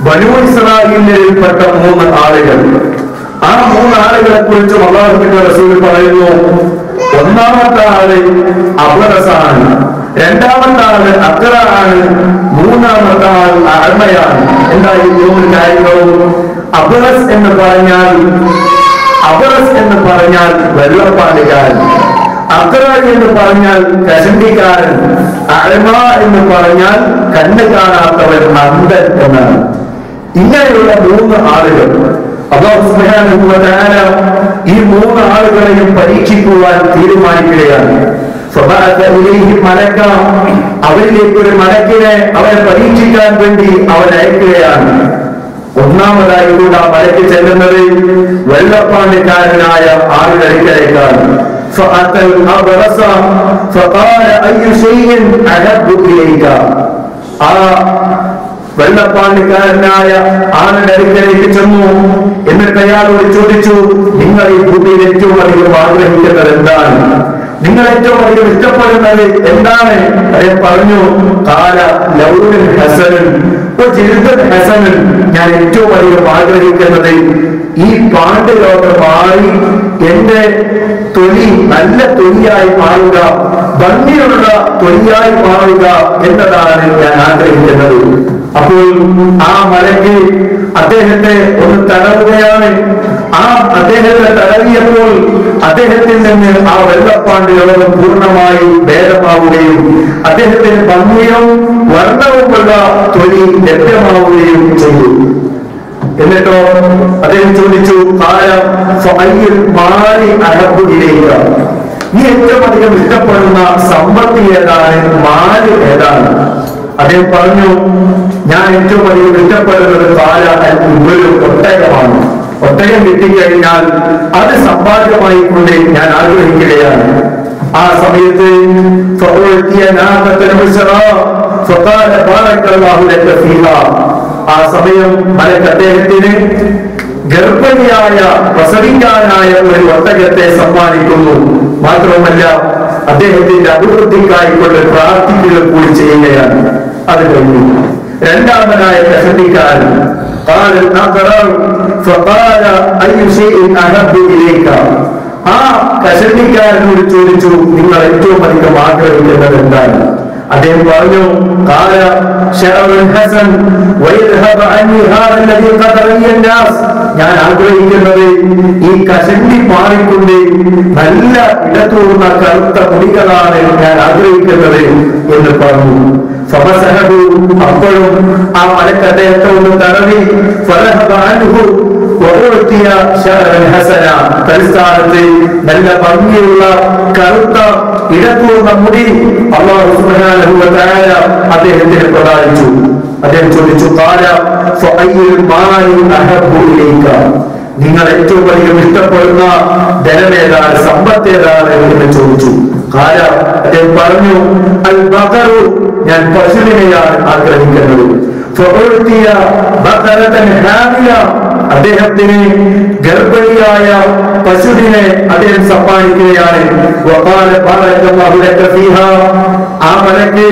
ബനൂ ഇസ്രായേലിൽപ്പെട്ട 3 ആളുകൾ. ആ 3 ആളുകളെ കുറിച്ച് അല്ലാഹുവിന്റെ റസൂൽ പറയുന്നു, ഒന്നാമത്തെ ആള് അബ്റസാണ്, രണ്ടാമത്തെ ആള് അക്ര ആണ്, മൂന്നാമത്തെ ആൾ അഅ്മയാണ്. എന്തായി 3 കാര്യങ്ങളും? അബ്റസ് എന്ന് പറഞ്ഞാൽ വെള്ളപ്പാടുകാരൻ, അക്ര എന്ന് പറഞ്ഞാൽ കശണ്ടിക്കാരൻ, അഅ്മ എന്ന് പറഞ്ഞാൽ കണ്ണ് കാണാത്തവൻ, അന്ധൻ എന്നാണ്. ഇങ്ങനെയുള്ള 3 ആളുകൾ അല്ലാഹു സുബ്ഹാനഹു വ തആല ഈ 3 ആളുകളെയും പരീക്ഷിക്കുവാൻ തീരുമാനിക്കുകയാണ്. അവരിലേക്ക് ഒരു മലക്കിനെ അവരെ പരീക്ഷിക്കാൻ വേണ്ടി അവൻ അയക്കുകയാണ്. ഒന്നാമതായിക്കൊണ്ട് ആ മലക്ക് ചെല്ലുന്നത് വെള്ളപ്പാണ്ടിക്കാരനായ ആളുടെ അടുക്കലേക്കാണ്. ആ വെള്ളപ്പാണ്ടിക്കാരനായ ആളുടെ അടുക്കലേക്ക് ചെന്നു. എന്നിട്ട് അയാളോട് ചോദിച്ചു, നിങ്ങൾ ഈ ഭൂമിയിൽ ഏറ്റവും അധികം ആഗ്രഹിക്കുന്നത് എന്താണ്? നിങ്ങൾ ഏറ്റവും അധികം ഇഷ്ടപ്പെടുന്നത് എന്താണ്? അദ്ദേഹം പറഞ്ഞു, കാല ലൗനുൻ ഹസനുൻ വജിൽദുൻ ഹസനുൻ, ഞാൻ ഏറ്റവും അധികം ആഗ്രഹിക്കുന്നത് ഈ പാണ്ഡ്യ രോഗം മാറി എന്റെ തൊലി നല്ല തൊലിയായി മാറുക, ഭംഗിയുള്ള തൊലിയായി മാറുക എന്നതാണ് ഞാൻ ആഗ്രഹിക്കുന്നത്. അപ്പോൾ ആ മലക്ക് അദ്ദേഹത്തെ ഒന്ന് തടവുകയാണ്. ആ അദ്ദേഹത്തെ തടവിയപ്പോൾ അദ്ദേഹത്തിൽ നിന്ന് ആ വെള്ളപ്പാണ്ട് രോഗം പൂർണ്ണമായി ഭേദമാവുകയും അദ്ദേഹത്തിന് ഭംഗിയും വർണ്ണവുമുള്ള തൊലി ലഭ്യമാവുകയും ചെയ്തു. എന്നിട്ടോ അദ്ദേഹം ചോദിച്ചു, നീ ഏറ്റവും അധികം ഇഷ്ടപ്പെടുന്ന സമ്പത്ത് ഏതാണ്? മാല് ഏതാണ്? അദ്ദേഹം പറഞ്ഞു, ഞാൻ ഏറ്റവും അധികം ഇഷ്ടപ്പെടുന്നത് ഒരു ഒട്ടകമാണ്. ഒട്ടകം കിട്ടിക്കഴിഞ്ഞാൽ അത് സമ്പാദ്യമായി കൊണ്ട് ഞാൻ ആഗ്രഹിക്കുകയാണ്. ആ സമയത്ത് ആ സമയം മലക്ക് അദ്ദേഹത്തിന് ഗർഭിണിയായ പ്രസവിക്കാനായ ഒരു ഒട്ടകത്തെ സമ്മാനിക്കുന്നു. മാത്രമല്ല അദ്ദേഹത്തിന്റെ അഭിവൃദ്ധിക്കായിക്കൊണ്ട് പ്രാർത്ഥിക്കുക കൂടി ചെയ്യുകയാണ്. അത് കഴിഞ്ഞു രണ്ടാമനായ കഷണ്ടിക്കാരൻ ആ കഷണ്ടിക്കാരനോട് ചോദിച്ചു, നിങ്ങൾ ഏറ്റവും അധികം ആഗ്രഹിക്കുന്നത് എന്താണ്? അദ്ദേഹം പറഞ്ഞു, ഞാൻ ആഗ്രഹിക്കുന്നത് ഈ കഷണ്ടി മാറിക്കൊണ്ട് നല്ല ഇടതൂർന്ന കറുത്ത മുടികളാണ് ഞാൻ ആഗ്രഹിക്കുന്നത് എന്ന് പറഞ്ഞു. അപ്പോഴും ആ മലക്ക് അദ്ദേഹത്തെ ഒന്ന് തടവി തലസ്ഥാനത്ത് നല്ല ഭംഗിയുള്ള കറുത്ത ഇടതൂർന്ന മുടി അല്ലാഹു സുബ്ഹാനഹു വ തആല അദ്ദേഹത്തിന് പ്രദാനിച്ചു. അദ്ദേഹം ചോദിച്ചു, നിങ്ങൾ ഏറ്റവും അധികം ഇഷ്ടപ്പെടുന്ന ധനമേതാണ്, സമ്പത്തേതാണ് എന്ന് ചോദിച്ചു. അദ്ദേഹം പറഞ്ഞു, അൽ ബഖറു, ഞാൻ പശുവിനെയാണ് ആഗ്രഹിക്കുന്നത്. അദ്ദേഹത്തിന് ഗർഭിണിയായ പശുവിനെ അദ്ദേഹം സമ്മാനിക്കുകയാണ്. ആ മലക്ക്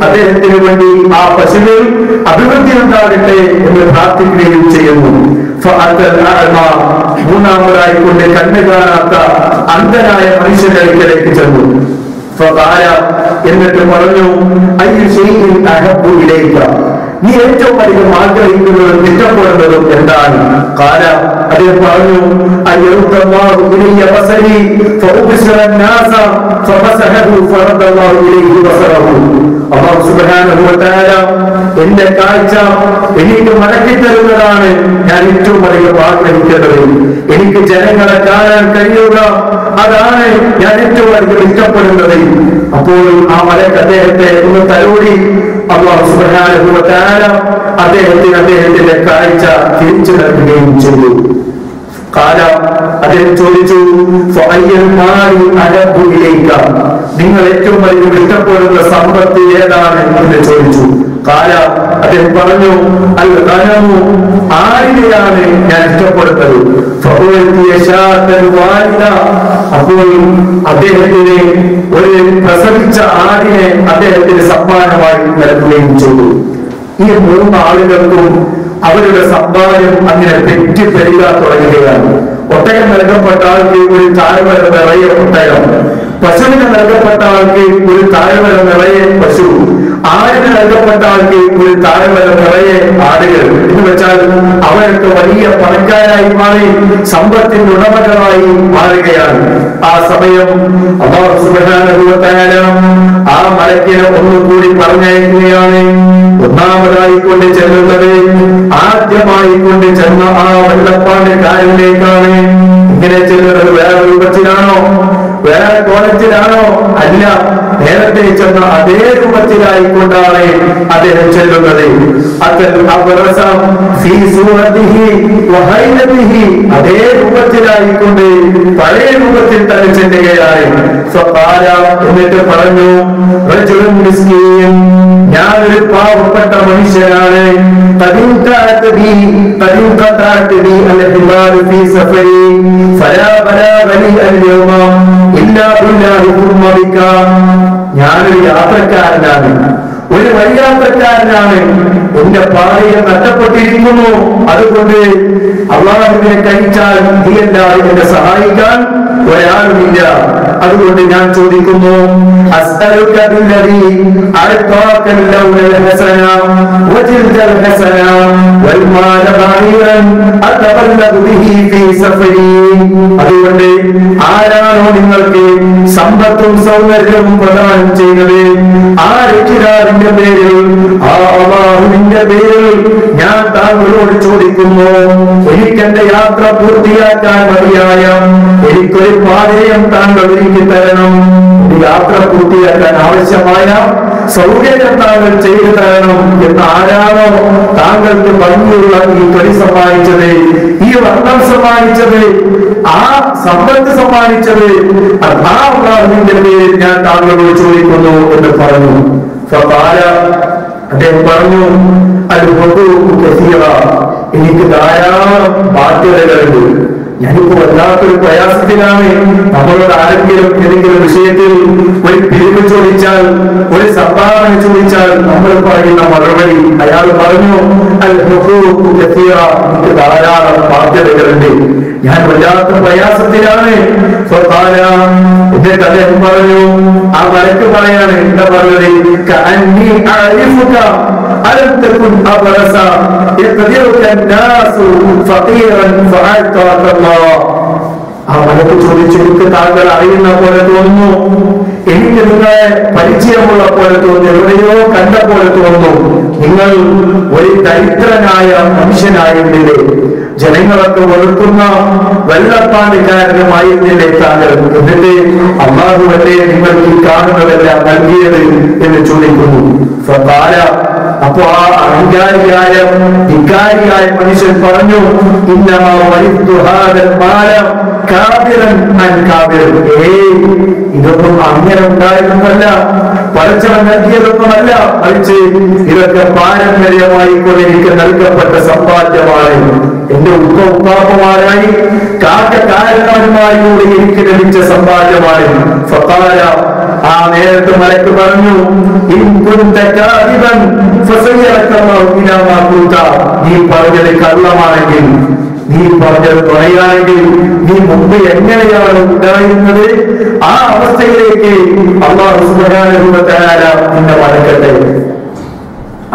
അദ്ദേഹത്തിന് വേണ്ടി ആ പശുവിൽ അഭിവൃദ്ധി ഉണ്ടാകട്ടെ എന്ന് പ്രാർത്ഥിക്കുകയും ചെയ്യുന്നു. മൂന്നാമതായിക്കൊണ്ട് കണ്ണു കാണാത്ത അന്ധനായ മനുഷ്യരിലേക്ക് ചെന്നു. എന്നിട്ട് പറഞ്ഞു, നീ ഏറ്റവും അധികം ആഗ്രഹിക്കുന്നതും ഇഷ്ടപ്പെടുന്നതും എന്താണ്? അദ്ദേഹം പറഞ്ഞു, അല്ലാഹു സുബ്ഹാനഹു വ തആല എന്റെ കാഴ്ച എനിക്ക് മടക്കി തരുന്നതാണ് ഞാൻ ഏറ്റവും അധികം ആഗ്രഹിക്കുന്നത്. എനിക്ക് ജനങ്ങളെ കാണാൻ കഴിയുക, അതാണ് ഞാൻ ഏറ്റവും അധികം ഇഷ്ടപ്പെടുന്നത്. അപ്പോൾ ആ മലക്ക് അദ്ദേഹത്തെ ഒന്ന് തലോടി. അല്ലാഹു സുബ്ഹാനഹു വ തആല അദ്ദേഹത്തിന്റെ കാഴ്ച തിരിച്ചു നൽകുകയും ചെയ്തു. അദ്ദേഹം ചോദിച്ചു, നിങ്ങൾ ഏറ്റവും അധികം ഇഷ്ടപ്പെടുന്ന സമ്പത്ത് ഏതാണ് എന്ന് ചോദിച്ചു. അദ്ദേഹം പറഞ്ഞു, അൽ ഗനമു, ആടിനെയാണ് ഞാൻ ഇഷ്ടപ്പെടുന്നത്. അപ്പോൾ അദ്ദേഹത്തിന് ഒരു പ്രസവിച്ച ആടിനെ അദ്ദേഹത്തിന് സമ്മാനമായി നൽകുകയും ചെയ്തു. ഈ മൂന്ന് ആളുകൾക്കും അവരുടെ സമ്പാദ്യം അങ്ങനെ പെരുക തുടങ്ങുകയാണ്. ഒട്ടകം നൽകപ്പെട്ട ആൾക്ക് ഒരു താഴ്വര നിറയെ ഒട്ടകം, പശുവിന് നൽകപ്പെട്ട ആൾക്ക് ഒരു താഴ്വര നിറയെ പശു, ആടിന് നൽകപ്പെട്ട ആൾക്ക് ഒരു താഴ്വര നിറയെ ആടുകൾ. എന്ന് വെച്ചാൽ അവർക്ക് വലിയ പണക്കാരായി മാറി, സമ്പത്തിന്റെ ഉടമകളായി മാറുകയാണ്. ആ സമയം അല്ലാഹു സുബ്ഹാനഹു വ തആല ആ മലക്കിനെ ഒന്നുകൂടി പറഞ്ഞയക്കുകയാണ്. ഒന്നാമതായി കൊണ്ട് ചെല്ലുന്നത്, ആദ്യമായി കൊണ്ട് ചെന്ന ആ വെള്ളപ്പാണ്ടക്കാരനിലേക്കാണ്. ഇങ്ങനെ ചെല്ലുന്നത് വേറെ രൂപത്തിലാണോ, വേറെ കോലത്തിലാണോ? അല്ല, നേരത്തെ ചെന്ന അതേ രൂപത്തിലായിക്കൊണ്ടാണ് അദ്ദേഹം ചെല്ലുന്നത്. അതേ രൂപത്തിലായിക്കൊണ്ട് പഴയ രൂപത്തിൽ തന്നെ ചെല്ലുകയാണ്. എന്നിട്ട് പറഞ്ഞു, ഞാനൊരു പാവപ്പെട്ട മനുഷ്യനാണ്. ഞാനൊരു യാത്രക്കാരനാണ്, ഒരു വഴിയാത്രക്കാരനാണ്. എന്റെ പാതയെ നഷ്ടപ്പെട്ടിരിക്കുന്നു. അതുകൊണ്ട് അള്ളാഹുവിനെ കഴിച്ചാൽ നീയല്ലാതെ എന്നെ സഹായിക്കാൻ ഒരാളുമില്ല. അതുകൊണ്ട് ഞാൻ ചോദിക്കുന്നു, അതുകൊണ്ട് ആരാണോ നിങ്ങൾക്ക് സമ്പത്തും സൗന്ദര്യവും പ്രദാനം ചെയ്തത്, ആ രക്ഷിതാവിന്റെ പേരിൽ, ആ അല്ലാഹുവിന്റെ പേരിൽ ഞാൻ താങ്കളോട് ചോദിക്കുന്നു, എനിക്കെന്റെ യാത്ര പൂർത്തിയാക്കാൻ മതിയായ എനിക്കൊരു പാതയം താങ്കൾ ഒരുക്കി തരണം. യാത്ര പൂർത്തിയാക്കാൻ ആവശ്യമായ സൗകര്യം താങ്കൾ ചെയ്തു തരണം എന്ന് ആരാണോ താങ്കൾക്ക് ഭംഗിയുള്ള ഈ തൊലി സമ്മാനിച്ചത്, ഈ വർണ്ണം സമ്മാനിച്ചത്, ആ സമ്പത്ത് സമ്മാനിച്ചത്, ആ അല്ലാഹുവിന്റെ പേരിൽ ഞാൻ താങ്കളോട് ചോദിക്കുന്നു എന്ന് പറഞ്ഞു. അദ്ദേഹം പറഞ്ഞു, എനിക്ക് ധാരാളം ബാധ്യതകളുണ്ട്, ഞാനിപ്പോ വല്ലാത്തൊരു പ്രയാസത്തിലാണ്. നമ്മളോട് ആരെങ്കിലും ഏതെങ്കിലും വിഷയത്തിൽ ഒരു പിരിവ് ചോദിച്ചാൽ, ഒരു സംഭാവന ചോദിച്ചാൽ നമ്മൾ പറയുന്ന മറുപടി, അയാൾ പറഞ്ഞു എനിക്ക് ധാരാളം ബാധ്യതകളുണ്ട്, ഞാൻ വല്ലാത്ത പ്രയാസത്തിലാണ്. എന്നിട്ട് അദ്ദേഹം പറഞ്ഞു, ആ മലക്ക് പറയാണ്, എന്താ പറഞ്ഞത്, ألم تكن أبرص يقدرك الناس فقيرا فأعطاك الله. ആ മലക്ക് ചോദിച്ചു, എനിക്ക് താങ്കൾ അറിയുന്ന പോലെ തോന്നുന്നു, എനിക്ക് നിങ്ങളെ പരിചയമുള്ള പോലെ തോന്നുന്നു, എവിടെയോ കണ്ട പോലെ തോന്നുന്നു, നിങ്ങൾ ഒരു ദരിദ്രനായ മനുഷ്യനായിരുന്നില്ലേ, ജനങ്ങളൊക്കെ വെറുക്കുന്ന വെള്ളപ്പാണ്ടിക്കാരനുമായിരുന്നില്ലേ താങ്കൾ, എന്നിട്ട് അല്ലാഹുവല്ലേ നിങ്ങൾക്ക് ഈ കാണുന്നതെല്ലാം നൽകിയത് എന്ന് ചോദിക്കുന്നു. അപ്പോ ആ അഹങ്കാരിയായ ധിക്കാരിയായ മനുഷ്യൻ പറഞ്ഞു, ഇതൊന്നും അങ്ങനെ ഉണ്ടായിരുന്നല്ല, പടച്ചവൻ നൽകിയതൊന്നുമല്ല, മറിച്ച് ഇതൊക്കെ പാരമ്പര്യമായി എനിക്ക് നൽകപ്പെട്ട സമ്പാദ്യമാണ്. എന്റെ ഉപ്പാപ്പമാരായി കാരണവന്മാരിലൂടെ എനിക്ക് ലഭിച്ച സമ്പാദ്യമാണ്. ആ നേരത്തെ മലക്ക് പറഞ്ഞു, നീ പറഞ്ഞത് കള്ളമാണെങ്കിൽ, നീ പറഞ്ഞത് തുണയാണെങ്കിൽ, നീ മുമ്പ് എങ്ങനെയാണ് ഉണ്ടായിരുന്നത് ആ അവസ്ഥയിലേക്ക് അല്ലാഹു സുബ്ഹാനഹു വ തആല നിന്നെ മടക്കട്ടെ.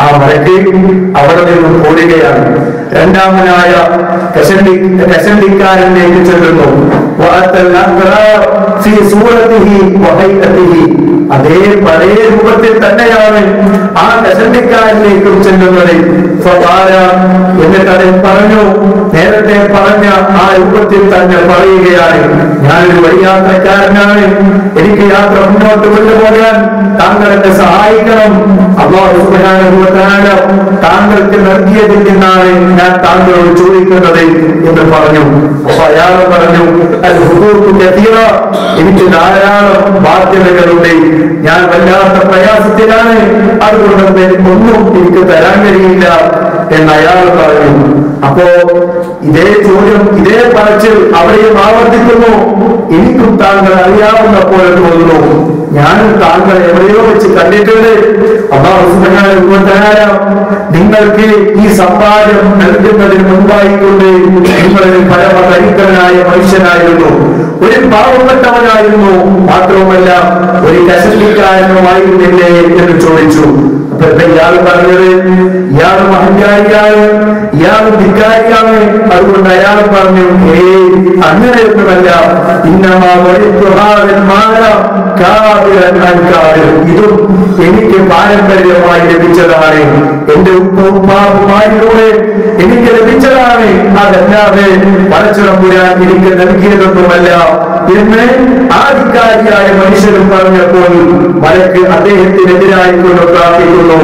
ആ മലക്ക് അവിടെ നിന്നും ഓടുകയാണ്. രണ്ടാമനായ കശണ്ടിക്കാരനിലേക്ക് ചെല്ലുന്നു. അതേ പഴയ രൂപത്തിൽ തന്നെയാണ് ആ കശണ്ടിക്കാരനിലേക്കും ചെല്ലുന്നത്. എന്നിട്ട് അദ്ദേഹം പറഞ്ഞു, നേരത്തെ പറഞ്ഞ ആ രൂപത്തിൽ തന്നെ പറയുകയാണ്, ഞാനൊരു വഴിയാത്രക്കാരനാണ്, എനിക്ക് യാത്ര മുന്നോട്ട് കൊണ്ടുപോകാൻ താങ്കൾ എന്നെ സഹായിക്കണം. അല്ലാഹു സുബ്ഹാനഹു വ തആല താങ്കൾക്ക് നൽകിയതിൽ നിന്നാണ് ഞാൻ താങ്കളോട് ചോദിക്കുന്നത് എന്ന് പറഞ്ഞു. അപ്പൊ അയാൾ പറഞ്ഞു, എനിക്ക് ധാരാളം ബാധ്യതകളുണ്ട്, ഞാൻ വല്ലാത്ത പ്രയാസത്തിലാണ്, അതുകൊണ്ട് ഒന്നും എനിക്ക് തരാൻ കഴിയില്ല എന്ന് അയാൾ പറഞ്ഞു. അപ്പോ ഇതേ ചോദ്യം, ഇതേ പറച്ചിൽ അവിടെയും ആവർത്തിക്കുന്നു. എനിക്കും താങ്കൾ അറിയാവുന്ന പോലെ തോന്നുന്നു, ഞാനും താങ്കൾ എവിടെയോ വെച്ച് കണ്ടിട്ടുണ്ട്. അല്ലാഹു സുബ്ഹാനഹു വ തആല നിങ്ങൾക്ക് ഈ സമ്പാദ്യം നൽകുന്നതിന് മുൻപായിക്കൊണ്ട് നിങ്ങളൊരു പരമദരിദ്രനായ മനുഷ്യനായിരുന്നു, ഒരു പാവപ്പെട്ടവനായിരുന്നു, മാത്രവുമല്ല ഒരു കശണ്ടിക്കാരനുമായിരുന്നില്ലേ എന്ന് ചോദിച്ചു. അപ്പൊ ഇയാൾ പറഞ്ഞത്, ഇയാൾ അഹങ്കാരിയാണ്, ഇയാൾ ധിക്കാരിയാണ്. അതുകൊണ്ട് അയാൾ പറഞ്ഞു, അങ്ങനെയൊന്നുമല്ല, ഇതും എനിക്ക് പാരമ്പര്യമായി ലഭിച്ചതാണ്, എന്റെ ഉപ്പാപ്പുമാരിലൂടെ എനിക്ക് ലഭിച്ചതാണ്, അതല്ലാതെ പടച്ചതമ്പുരാൻ എനിക്ക് നൽകിയതൊന്നുമല്ല എന്ന് ആധികാരിയായ മനുഷ്യരും പറഞ്ഞപ്പോൾ മലക്ക് അദ്ദേഹത്തിനെതിരായിക്കൊണ്ട് പ്രാർത്ഥിക്കുന്നു,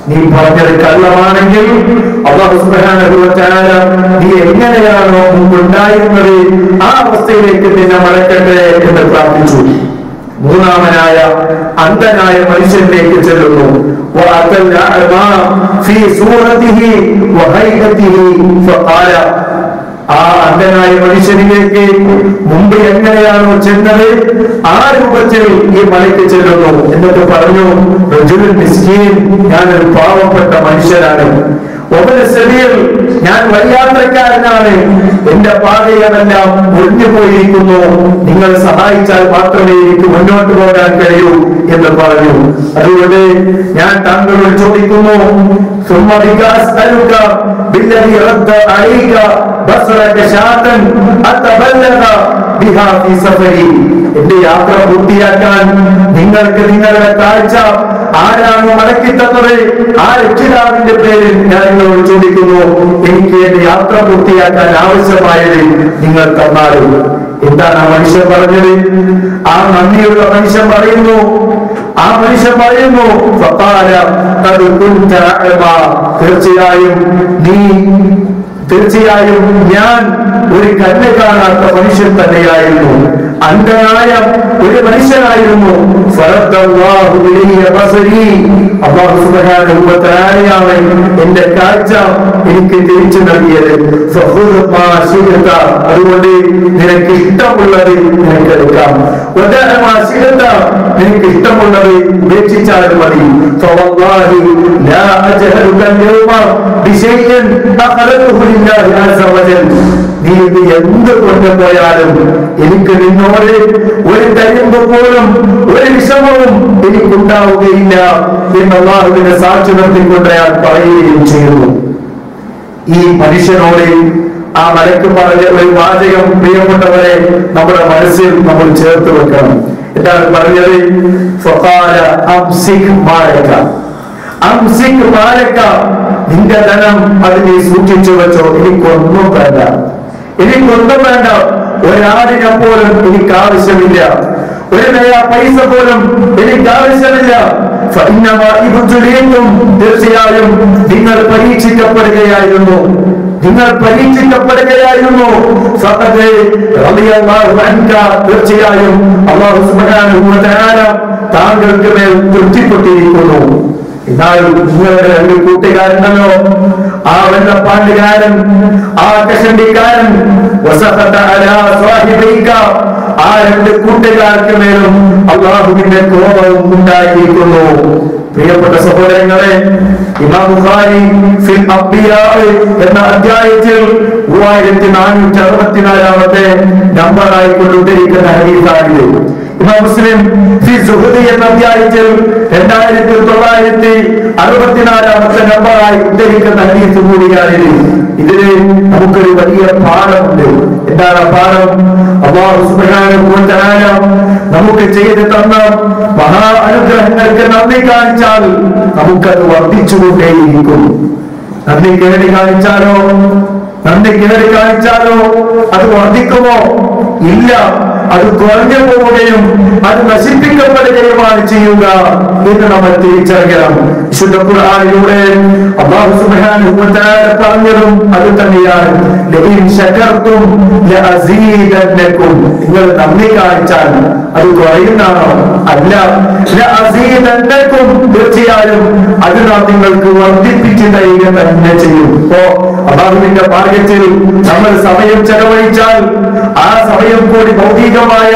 നീ പറഞ്ഞത് കള്ളമാണെങ്കിൽ അല്ലാഹു സുബ്ഹാനഹു വ തആല നീ എങ്ങനെയാണോ മുമ്പുണ്ടായിരുന്നത് ആ അവസ്ഥയിലേക്ക് നിന്നെ മടക്കട്ടെ എന്ന് പ്രാർത്ഥിച്ചു. മൂന്നാമനായ അന്ധനായ മനുഷ്യനിലേക്ക് ചെല്ലുന്നു. ആ അന്ധനായ മനുഷ്യനിലേക്ക് മുമ്പ് എങ്ങനെയാണോ ചെന്നത് ആ രൂപത്തിൽ ഈ മലയ്ക്ക് ചെല്ലുന്നു. എന്നിട്ട് പറഞ്ഞു, ഞാനൊരു പാവപ്പെട്ട മനുഷ്യനാണ്, ഞാൻ വഴിയാത്രക്കാരനാണ്, എന്റെ പാതയമെല്ലാം ഒഴിഞ്ഞു പോയിരിക്കുന്നു, നിങ്ങൾ സഹായിച്ചാൽ മാത്രമേ എനിക്ക് മുന്നോട്ട് പോകാൻ കഴിയൂ എന്ന് പറഞ്ഞു. അതുകൊണ്ട് ഞാൻ താങ്കളോട് ചോദിക്കുന്നു, എന്റെ യാത്ര പൂർത്തിയാക്കാൻ നിങ്ങൾക്ക് നിങ്ങളുടെ കാഴ്ച ആരാണ് മടക്കി തന്നത്, ആ രക്ഷിതാവിന്റെ പേരിൽ ഞാൻ നിങ്ങളോട് ചോദിക്കുന്നു, എനിക്ക് എന്റെ യാത്ര പൂർത്തിയാക്കാൻ ആവശ്യമായത് നിങ്ങൾ തന്നാലും. എന്താണ് ആ മനുഷ്യൻ പറഞ്ഞത്? ആ നന്ദിയുള്ള മനുഷ്യൻ പറയുന്നു, തീർച്ചയായും നീ തീർച്ചയായും ഞാൻ ഒരു കണ്ണ് കാണാത്ത മനുഷ്യൻ തന്നെയായിരുന്നു, അന്ധനായ ഒരു മനുഷ്യനായിരുന്നു. അല്ലാഹു സുബ്ഹാനഹു വ തആലയാണ് എന്റെ കാഴ്ച എനിക്ക് തിരിച്ചു നൽകിയത്. അതുകൊണ്ട് നിനക്ക് ഇഷ്ടമുള്ളത് നിനക്ക് എടുക്കാം, നിനക്ക് ഇഷ്ടമുള്ളത് ഉപേക്ഷിച്ചാലും മതി. നീ എന്ത് കൊണ്ടുപോയാലും എനിക്ക് നിന്നോട് ഒരു തരിമ്പ് പോലും ഒരു വിഷമവും എനിക്കുണ്ടാവുകയില്ല എന്ന് അല്ലാഹുവിനെ സാക്ഷി നിർത്തിക്കൊണ്ട് അയാൾ പറയുകയും ചെയ്തു. ഈ മനുഷ്യനോട് ആ മലക്ക് പറഞ്ഞ ഒരു വാചകം പ്രിയപ്പെട്ടവരെ നമ്മുടെ മനസ്സിൽ നമ്മൾ ചേർത്ത് വെക്കണം. എന്താണ് പറഞ്ഞത്? നിന്റെ ധനം അത് നീ സൂക്ഷിച്ചു വെച്ചോ, എനിക്കൊന്നും വേണ്ട, എനിക്കൊന്നും വേണ്ട. ഒരാടിനെ പോലും എനിക്ക് ആവശ്യമില്ല, ഒരു നയാ പൈസ പോലും എനിക്ക് ആവശ്യമില്ല. തീർച്ചയായും നിങ്ങൾ പരീക്ഷിക്കപ്പെടുകയായിരുന്നു, നിങ്ങൾ പരീക്ഷിക്കപ്പെടുകയായിരുന്നു. തീർച്ചയായും അല്ലാഹു സുബ്ഹാനഹു വ തആല താങ്കൾക്ക് മേൽ തൃപ്തിപ്പെട്ടിരിക്കുന്നു. എന്നാൽ നിങ്ങളുടെ രണ്ട് കൂട്ടുകാരുണ്ടല്ലോ, ആ വെള്ളപ്പാണ്ടുകാരൻ, ആ കഷണ്ടിക്കാരൻ, ആ രണ്ട് കൂട്ടുകാർക്ക് മേലും അല്ലാഹുവിന്റെ കോപവും ഉണ്ടായിരിക്കുന്നു. പ്രിയപ്പെട്ട സഹോദരങ്ങളെ, ഇമാം ബുഖാരി ഫിൽ അംബിയാ എന്ന അധ്യായത്തിൽ 3464 നമ്പറായി കൊണ്ടുദ്ധരിക്കുന്ന ഹദീസാണിത്. ഇമാം മുസ്ലിം ഫി സുഹദി എന്ന അധ്യായത്തിൽ 2964 നമ്പറായി ഉദ്ധരിക്കുന്ന ഹദീസ് കൂടിയാണിത്. ഇതില് നമുക്കൊരു വലിയ പാഠമുണ്ട്. എന്താണ് പാഠം? അല്ലാഹു സുബ്ഹാനഹു വ തആല നമുക്ക് ചെയ്തു തന്ന മഹാ അനുഗ്രഹങ്ങൾക്ക് നന്ദി കാണിച്ചാൽ നമുക്കത് വർദ്ധിച്ചുകൊണ്ടേയിരിക്കും. നന്ദി കേടി കാണിച്ചാലോ അത് വർദ്ധിക്കുമോ? ഇല്ല, അത് കുറഞ്ഞു പോവുകയും അത് നശിപ്പിക്കപ്പെടുകയുമാണ് ചെയ്യുക എന്ന് നമ്മൾ തിരിച്ചറിയണം. വിശുദ്ധ ഖുർആനിലൂടെ അല്ലാഹു സുബ്ഹാനഹു വ തആല പറഞ്ഞതും അത് തന്നെയാണ്. ലഇൻ ശകർതും ലഅസീദന്നകും. നിങ്ങൾ നന്ദി കാണിച്ചാൽ അത് കുറയുന്നതാണോ? അല്ല, ലഅസീദന്നകും. തീർച്ചയായും അത് നാം നിങ്ങൾക്ക് വർദ്ധിപ്പിച്ചു തരിക തന്നെ ചെയ്യും. ഇപ്പോ അല്ലാഹുവിന്റെ മാർഗ്ഗത്തിൽ നമ്മൾ സമയം ചെലവഴിച്ചാൽ ആ സമയം കൂടി ഭൗതികമായ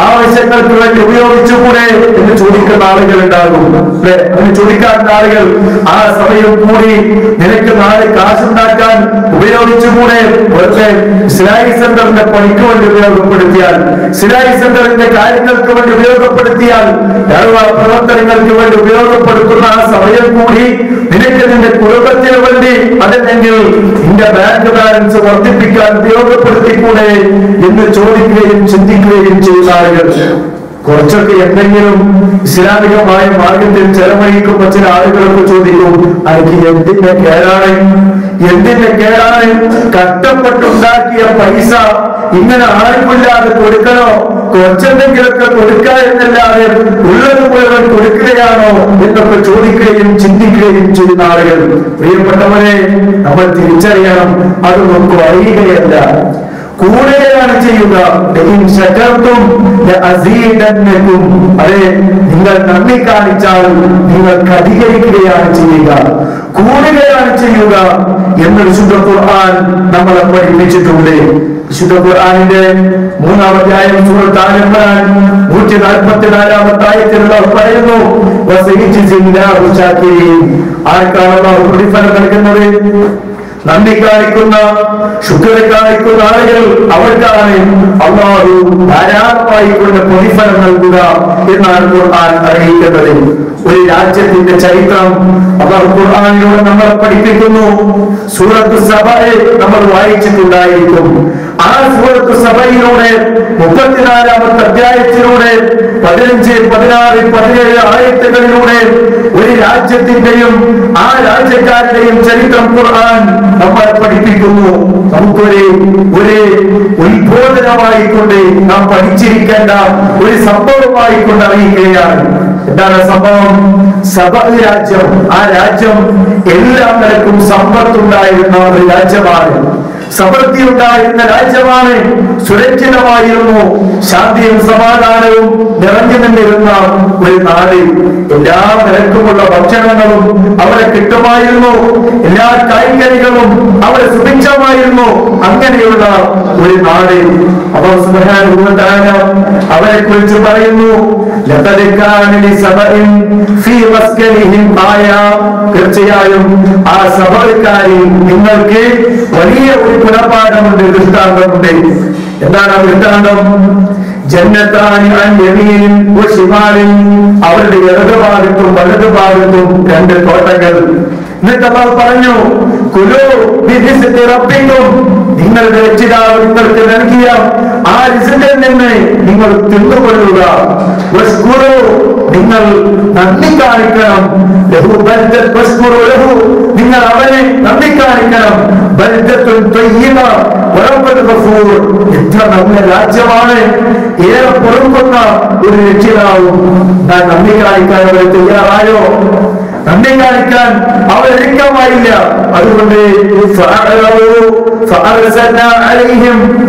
ആവശ്യങ്ങൾക്ക് വേണ്ടി ഉപയോഗിച്ചുകൂടെ എന്ന് ചോദിക്കുന്ന ആളുകൾ ഉണ്ടാകും. അങ്ങനെ ചോദിക്കാത്ത ആളുകൾ ആ സമയം കൂടി നിനക്ക് നാളെ കാശുണ്ടാക്കാൻ ഉപയോഗിച്ചുകൂടെ? വെറുതെ സിലായി സെന്ററിന്റെ പണിക്ക് വേണ്ടി ഉപയോഗപ്പെടുത്തിയാൽ, സിലായി സെന്ററിന്റെ കാര്യങ്ങൾക്ക് വേണ്ടി ഉപയോഗപ്പെടുത്തിയാൽ, പ്രവർത്തനങ്ങൾക്ക് വേണ്ടി ഉപയോഗപ്പെടുത്തുന്ന ആ സമയം കൂടി നിനക്ക് നിന്റെ കുടുംബത്തിന് വേണ്ടി, അതല്ലെങ്കിൽ നിന്റെ ബാങ്ക് ബാലൻസ് വർദ്ധിപ്പിക്കാൻ ഉപയോഗപ്പെടുത്തിക്കൂടെ എന്ന് ചോദിക്കുകയും ചിന്തിക്കുകയും ചെയ്യുന്ന ആളുകൾ. കുറച്ചൊക്കെ എന്തെങ്കിലും ഇസ്ലാമികമായ മാർഗത്തിൽ ചെലവഴിക്കുമ്പോ ചില ആളുകളൊക്കെ ചോദിക്കും, എനിക്ക് എന്തിന്റെ കേടാണ് കഷ്ടപ്പെട്ടുണ്ടാക്കിയ പൈസ ഇങ്ങനെ ആർക്കില്ലാതെ കൊടുക്കണോ? കുറച്ചെന്തെങ്കിലൊക്കെ കൊടുക്കുക എന്നല്ലാതെ ഉള്ളത് മുഴുവൻ കൊടുക്കുകയാണോ എന്നൊക്കെ ചോദിക്കുകയും ചിന്തിക്കുകയും ചെയ്യുന്ന ആളുകൾ. പ്രിയപ്പെട്ടവരെ, നമ്മൾ തിരിച്ചറിയണം, അത് നമുക്ക് അറിയുകയല്ല, കൂടുകയാണ് ചെയ്യുക. അതെ, നിങ്ങൾ നന്ദി കാണിച്ചാൽ നിങ്ങൾക്ക് അധികരിക്കുകയാണ് ചെയ്യുക, കൂടുകയാണ് ചെയ്യുക എന്ന് വിശുദ്ധ ഖുർആൻ നമ്മളെ പഠിപ്പിച്ചിട്ടുണ്ട്. വിശുദ്ധ ഖുർആനിന്റെ 3-ാം അധ്യായം സൂറത്ത് ആൽ ഇംറാൻ 144-ാമത്തെ ആയത്തിലുള്ള പറയുന്നു, ആർക്കാണ് അല്ലാഹു പ്രതിഫലം നൽകുന്നത്? നന്ദി കാണിക്കുന്ന, ശുക്ർ കാണിക്കുന്ന ആളുകൾ അവർക്കാണ് അല്ലാഹു ധാരാളമായി കൊണ്ട് പ്രതിഫലം നൽകുക എന്നാണ് ഖുർആൻ അറിയിക്കുന്നത്. ഒരു രാജ്യത്തിന്റെ ചരിത്രം അല്ലാഹു ഖുർആനിലൂടെ നമ്മളെ പഠിപ്പിക്കുന്നു. സൂറത്ത് സബയെ നമ്മൾ വായിച്ചിട്ടുണ്ടായിരിക്കും. ആ സൂറത്ത് സബയിലൂടെ 34-ാമത്തെ അധ്യായത്തിലൂടെ 15, 16, 17 ആയത്തുകളിലൂടെ ഒരു രാജ്യത്തിന്റെയും ആ രാജ്യക്കാരുടെയും ചരിത്രം ഖുർആൻ നമ്മളെ പഠിപ്പിക്കുന്നു. നമുക്കൊരു ഉത്ബോധനമായിക്കൊണ്ട് നാം പഠിച്ചിരിക്കേണ്ട ഒരു സംഭവമായിക്കൊണ്ട് അറിയിക്കുകയാണ്. എന്താണ് സംഭവം? സബ രാജ്യം, ആ രാജ്യം എല്ലാ നിലക്കും സമ്പത്തുണ്ടായിരുന്ന ഒരു രാജ്യമാണ്, സമൃദ്ധി ഉണ്ടായിരുന്ന രാജ്യമാണ്, സുരക്ഷിതമായിരുന്നു, ശാന്തിയും സമാധാനവും നിറഞ്ഞു നിന്നിരുന്ന ഒരു നാട്. എല്ലാ നിലക്കുമുള്ള ഭക്ഷണങ്ങളും അവിടെ കിട്ടുമായിരുന്നു, എല്ലാ കായ്കനികളും അവിടെ സുഭിക്ഷമായിരുന്നു. അങ്ങനെയുള്ള ഒരു നാട്. അല്ലാഹു സുബ്ഹാനഹു വ തആല അവരെ കുറിച്ച് പറയുന്നു, ലഖദ് കാന ലിസബഇൻ ഫീ മസ്കനിഹിം ആയ, തീർച്ചയായും ആ സബഅക്കാരിൽ നിങ്ങൾക്ക് വലിയ ഒരു ഗുണപാഠമുണ്ട്, ദൃഷ്ടാന്തമുണ്ട്. എന്താണ് ആ ദൃഷ്ടാന്തം? ജന്നത്താനി അൻ യമീനിൻ വ ശിമാലിൻ, അവരുടെ ഇടതുഭാഗത്തും വലതുഭാഗത്തും രണ്ട് തോട്ടങ്ങൾ. എന്നിട്ട് അല്ലാഹു പറഞ്ഞു, കുലൂ ബിരിസ്ഖി റബ്ബിക്കും, നിങ്ങളുടെ രക്ഷിതാവ് നിങ്ങൾക്ക് നൽകിയ ആ റിസ്ഖിൽ നിന്ന് നിങ്ങൾ തിന്നുകൊള്ളുക. വസ്കുറു, നിങ്ങൾ നന്ദി കാണിക്കണം. ലഹു ബൽദത്ത് വസ്കുറു ലഹു, നിങ്ങൾ അവനെ നന്ദി കാണിക്കണം. ബൽദത്തുൻ തയ്യിബ വറബ്ബുൽ ഗഫൂർ, എത്ര നല്ല രാജ്യമാണ്, ഏറെ പൊറുക്കുന്ന ഒരു രക്ഷിതാവും. ഞാൻ നന്ദി കാണിക്കാൻ അവർ തയ്യാറായോ? നന്ദി കാണിക്കാൻ അവർ ഒരുക്കമായില്ല. അതുകൊണ്ട്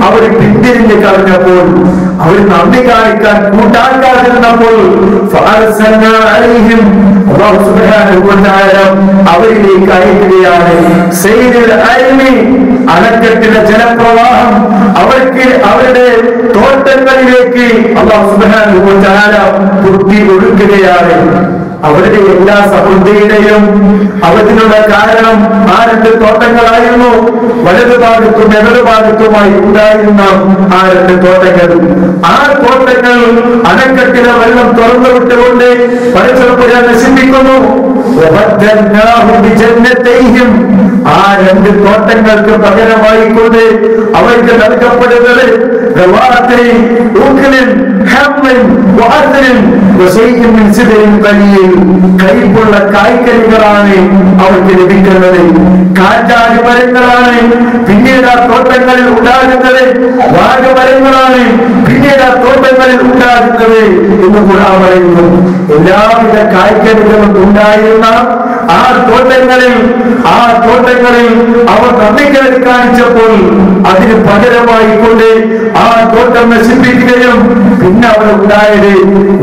അവർ പിന്തിരിഞ്ഞ് കളഞ്ഞപ്പോൾ, അവർ നന്ദി കാണിക്കാൻ കൂട്ടാക്കാതിരുന്നപ്പോൾ അവരിലേക്ക് അയക്കുകയാണ് അണക്കെട്ടിലെ ജലപ്രവാഹം അവർക്ക് അവരുടെ തോട്ടങ്ങളിലേക്ക് അല്ലാഹു സുബ്ഹാനഹു വ തആല കുത്തി ഒഴുക്കുകയാണ്. അവരുടെ എല്ലാ സമൃദ്ധിയുടെയും അവധിനുള്ള കാരണം ആ രണ്ട് തോട്ടങ്ങളായിരുന്നു. വലതുഭാഗത്തും ഇടതുഭാഗത്തുമായി ഉണ്ടായിരുന്ന ആ രണ്ട് തോട്ടങ്ങൾ. ആ തോട്ടങ്ങൾ അണക്കെട്ടിലെ വെള്ളം തുറന്നു വിട്ടുകൊണ്ട് പരസ്പരം നശിപ്പിക്കുന്നു. ആ രണ്ട് തോട്ടങ്ങൾക്ക് പകരമായിക്കൊണ്ട് അവർക്ക് നൽകപ്പെടുന്നത് കൈപ്പുള്ള കായ്ക്കനികളാണ് അവർക്ക് ലഭിക്കുന്നത്. കാറ്റാടി മരങ്ങളാണ് പിന്നീട് ആ തോട്ടങ്ങളിൽ ഉണ്ടാകുന്നത്. വാഴമരങ്ങളാണ് പിന്നീട് ആ തോട്ടങ്ങളിൽ ഉണ്ടാകുന്നത് എന്ന് കൂടാ പറയുന്നു. എല്ലാവിധ കായ്ക്കനികളും ഉണ്ടായിരുന്ന ആ തോട്ടങ്ങളിൽ അവർ നന്ദിക്കേട് കാണിച്ചപ്പോൾ അതിന് പകരമായി കൊണ്ട് ആ തോട്ടം നശിപ്പിക്കുകയും പിന്നെ അവിടെ ഉണ്ടായത്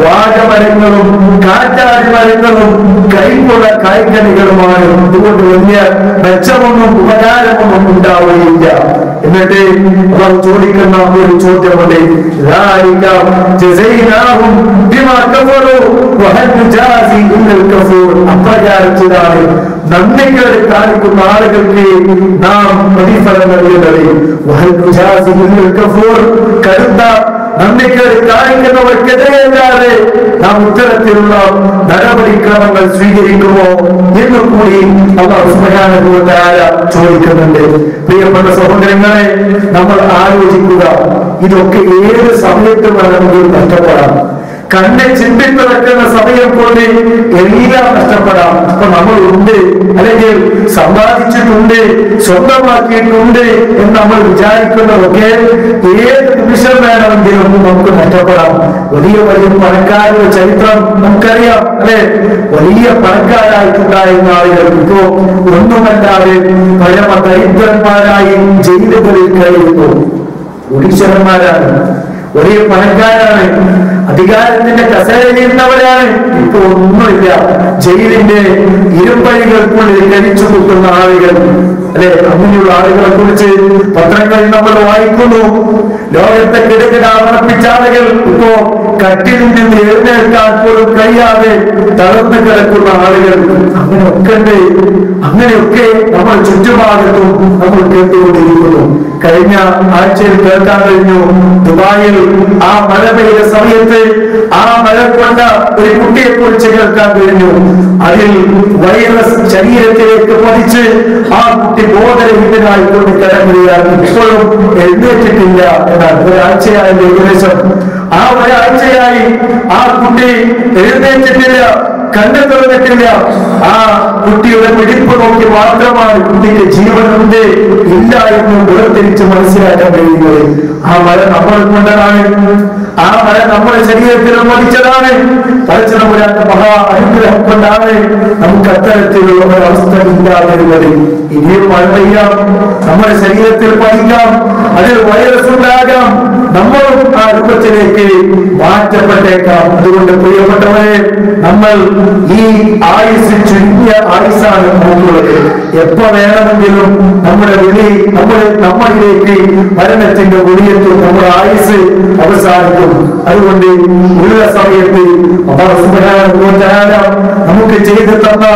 വാഴമരങ്ങളും കാറ്റാടി മരങ്ങളും കൈപ്പുള്ള കായ്ക്കനികളുമാണ്. അതുകൊണ്ട് വലിയ മെച്ചമൊന്നും ഉപകാരമൊന്നും ഉണ്ടാവുകയില്ല. എന്നിട്ട് അവർ ചോദിക്കുന്ന ഒരു ചോദ്യമുണ്ട്, അപ്രകാരത്തിലാണ് നന്ദിക്കേട് കാണിക്കുന്ന ആളുകൾക്ക് നാം പ്രതിഫലം നൽകുന്നത്. കരുത്ത നന്ദിക്കേട് കാണിക്കുന്നവർക്കെതിരെയല്ലാതെ നാം ഇത്തരത്തിലുള്ള നടപടിക്രമങ്ങൾ സ്വീകരിക്കുമോ എന്ന് കൂടി അല്ലാഹു സുബ്ഹാനഹു വ തആല ചോദിക്കുന്നുണ്ട്. പ്രിയപ്പെട്ട സഹോദരങ്ങളെ, നമ്മൾ ആലോചിക്കുക, ഇതൊക്കെ ഏത് സമയത്ത് വേണമെങ്കിലും നഷ്ടപ്പെടാം. കണ്ണ് ചിന്തിപ്പിറക്കുന്ന സമയം കൊണ്ട് എല്ലാം നഷ്ടപ്പെടാം. അപ്പൊ നമ്മൾ ഉണ്ട്, അല്ലെങ്കിൽ സമ്പാദിച്ചിട്ടുണ്ട്, സ്വന്തമാക്കിയിട്ടുണ്ട് എന്ന് നമ്മൾ വിചാരിക്കുന്നതൊക്കെ ഏത് നിമിഷം വേണമെങ്കിലും നമുക്ക് നഷ്ടപ്പെടാം. വലിയ വലിയ പണക്കാരുടെ ചരിത്രം നമുക്കറിയാം, അല്ലെ? വലിയ പണക്കാരായിട്ടുണ്ടായിരുന്ന ആളുകൾ ഇപ്പോ ഒന്നുമല്ലാതെ പരമ ദരിദ്രന്മാരായി ജയിലുകളിൽ കഴിയുന്നു. ഒഡീശ്വരന്മാരാണ്, വലിയ പണക്കാരാണ്, അധികാരത്തിന്റെ കസേരയിലിരുന്നവരാണ്. ഇപ്പൊ ഒന്നുമില്ല, ജയിലിന്റെ ഇരുമ്പഴികൾക്കുള്ളിൽ കഴിച്ചു കൂട്ടുന്ന ആളുകൾ, അല്ലെ? അങ്ങനെയുള്ള ആളുകളെ കുറിച്ച് പത്രങ്ങളിൽ നമ്മൾ വായിക്കുന്നു. ലോകത്തെ കിടകിടാമർപ്പിച്ച ആളുകൾ ഇപ്പോ കട്ടിലിൽ നിന്ന് എഴുന്നേൽക്കാൻ പോലും കഴിയാതെ തളർന്നു കിടക്കുന്ന ആളുകൾ, അങ്ങനെയൊക്കെ നമ്മൾ ചുറ്റുഭാഗത്തും നമ്മൾ കേട്ടുകൊണ്ടിരിക്കുന്നു. കഴിഞ്ഞ ആഴ്ചയിൽ കേൾക്കാൻ കഴിഞ്ഞു, ദുബായിൽ ആ മഴ പെയ്ത സമയത്ത് ആ മഴ കൊണ്ട ഒരു കുട്ടിയെ കുറിച്ച് കേൾക്കാൻ കഴിഞ്ഞു. അതിൽ വൈറസ് ശരീരത്തിലേക്ക് പതിച്ച് ആ കുട്ടി ബോധരഹിതനായി കൊണ്ട് കിടക്കുകയാണ്. ഇപ്പോഴും എഴുന്നേറ്റിട്ടില്ല എന്നാണ്. ഒരാഴ്ചയായി ഏകദേശം, ആ ഒരാഴ്ചയായി ആ കുട്ടി എഴുന്നേറ്റിട്ടില്ല, കണ്ണു തുറന്നിട്ടില്ല. ആ കുട്ടിയുടെ പിടിപ്പ് നോക്കി മാത്രമാണ് കുട്ടിക്ക് ജീവനുണ്ട് ഇല്ല എന്ന് വേർതിരിച്ച് മനസ്സിലാക്കാൻ കഴിയുന്നത്. ആ മഴ നമ്മൾ കൊണ്ടതാണ്. ആ മഴ നമ്മുടെ ശരീരത്തിൽ പതിച്ചതാണ്. പടച്ചതമ്പുരാന്റെ മഹാ അനുഗ്രഹം കൊണ്ടാണ് നമുക്ക് അത്തരത്തിലുള്ള ഒരവസ്ഥ ഇല്ലാതിരുന്നത്. ഇനിയും മഴ പെയ്യാം, നമ്മുടെ ശരീരത്തിൽ പതിക്കാം, അതിൽ വൈറസ് ഉണ്ടാകാം, നമ്മളും ആ രൂപത്തിലേക്ക് മാറ്റപ്പെട്ടേക്കാം. അതുകൊണ്ട് പ്രിയപ്പെട്ടവരെ, നമ്മൾ ഈ ആയുസ് ചുരുങ്ങിയ ആയുസാണ് നമുക്കുള്ളത്. എപ്പോ വേണമെങ്കിലും നമ്മുടെ വിളി നമ്മളിലേക്ക് മരണത്തിന്റെ വിളിയെത്തും, നമ്മുടെ ആയുസ് അവസാനിക്കും. അതുകൊണ്ട് ഉള്ള സമയത്ത് അല്ലാഹു സുബ്ഹാനഹു വ തആല നമുക്ക് ചെയ്തു തന്ന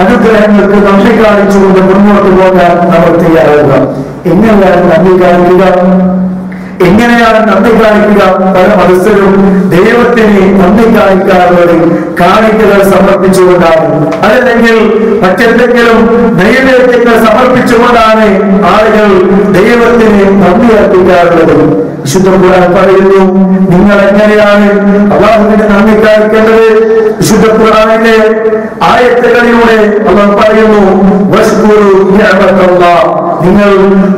അനുഗ്രഹങ്ങൾക്ക് നന്ദി കാണിച്ചുകൊണ്ട് മുന്നോട്ട് പോകാൻ നമ്മൾ തയ്യാറാവുക. എങ്ങനെയാണ് നന്ദി കാണിക്കുക? എങ്ങനെയാണ് നന്ദി കാണിക്കുക? പല മത്സരവും ദൈവത്തിന് നന്ദി കാണിക്കാറുള്ളത് കാണിക്കകൾ സമർപ്പിച്ചുകൊണ്ടാണ്, അതല്ലെങ്കിൽ മറ്റെന്തെങ്കിലും നൈവേദ്യങ്ങൾ സമർപ്പിച്ചുകൊണ്ടാണ് ആളുകൾ ദൈവത്തിന് നന്ദി അർപ്പിക്കാറുള്ളത്. വിശുദ്ധ ഖുർആൻ പറയുന്നു, നിങ്ങൾ എങ്ങനെയാണ് അല്ലാഹുവിന് നന്ദി കാണിക്കേണ്ടത്? വിശുദ്ധ ഖുർആനിലെ ആയത്തുകളിലൂടെ അല്ലാഹു പറയുന്നു, വസ്കുറു നിഅമത്തല്ലാഹ്, നിങ്ങൾ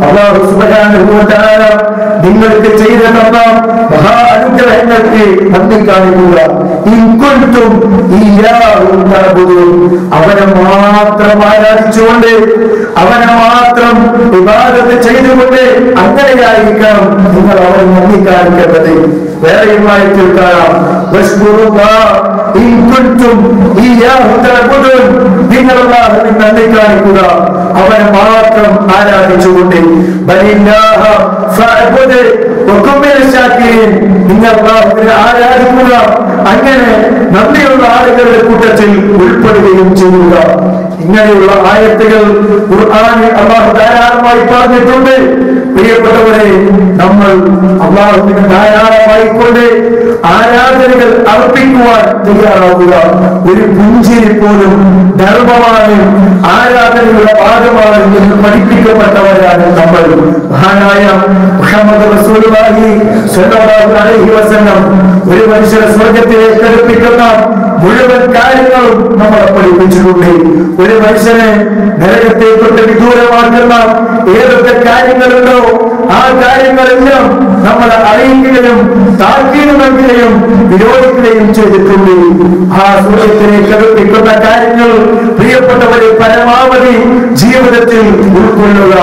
അല്ലാഹു സുബ്ഹാനഹു വ തആല നിങ്ങൾക്ക് ചെയ്തു തന്ന മഹാ അനുഗ്രഹങ്ങൾക്ക് നന്ദി കാണിക്കുക. ഇൻ കുൻതും ഇയ്യാഹു തഅബുദൂൻ, അവനെ മാത്രം ആരാധിച്ചുകൊണ്ട്, അവനെ മാത്രം ഇബാദത്ത് ചെയ്തുകൊണ്ട് അങ്ങനെയായിരിക്കണം നിങ്ങൾ അവനെ നന്ദി കാണിക്കേണ്ടത്. വേറെയും ആയത്തിൽ കാണാം, വസ്കുറുല്ലാഹ് ഇൻ കുൻതും ഇയ്യാഹു തഅബുദൂൻ, നിങ്ങൾ അല്ലാഹുവിനെ നന്ദി കാണിക്കുക അവനെ മാത്രം ആരാധിച്ചുകൊണ്ട്. ബലില്ലാഹ ഫഅബ്ദ് വകും മിനശ് ശാകിരീൻ, നിങ്ങൾ അല്ലാഹുവിനെ ആരാധിക്കുക, അങ്ങനെ നന്ദിയുള്ള ആളുകളുടെ കൂട്ടത്തിൽ ഉൾപ്പെടുകയും ചെയ്യുക. ഇങ്ങനെയുള്ള ആയത്തുകൾ ഖുർആനിൽ അല്ലാഹു ധാരാളമായി പറഞ്ഞിട്ടുണ്ട്. പ്രിയപ്പെട്ടവരെ, നമ്മൾ അല്ലാഹുവിനെ ധാരാളമായി കൊണ്ട് ആരാധനകൾ അർപ്പിക്കുവാൻ തയ്യാറാവുക. ഒരു പുഞ്ചിരി പോലും ധർമ്മമാണ്, ആരാധനയുടെ ഭാഗമാണ് എന്ന് പഠിപ്പിക്കപ്പെട്ടവരാണ് നമ്മൾ. മഹാനായ മുഹമ്മദ് റസൂലുള്ളാഹി സ്വല്ലല്ലാഹു അലൈഹി വസല്ലം ഒരു മനുഷ്യനെ സ്വർഗ്ഗത്തിലേക്ക് അടുപ്പിക്കുന്ന മുഴുവൻ കാര്യങ്ങളും നമ്മളെ പഠിപ്പിച്ചിട്ടുണ്ട്. ഒരു മനുഷ്യനെ നരകത്തെ തൊട്ട് വിദൂരമാക്കുന്ന ഏതൊക്കെ കാര്യങ്ങളുണ്ടോ ആ കാര്യങ്ങളെല്ലാം നമ്മളെ അറിയിക്കുകയും താക്കീത് നൽകുകയും വിരോധിക്കുകയും ചെയ്തിട്ടുണ്ട്. ആ സ്വർഗ്ഗത്തിലേക്ക് അടുപ്പിക്കുന്ന കാര്യങ്ങൾ പ്രിയപ്പെട്ടവരെ പരമാവധി ജീവിതത്തിൽ ഉൾക്കൊള്ളുക.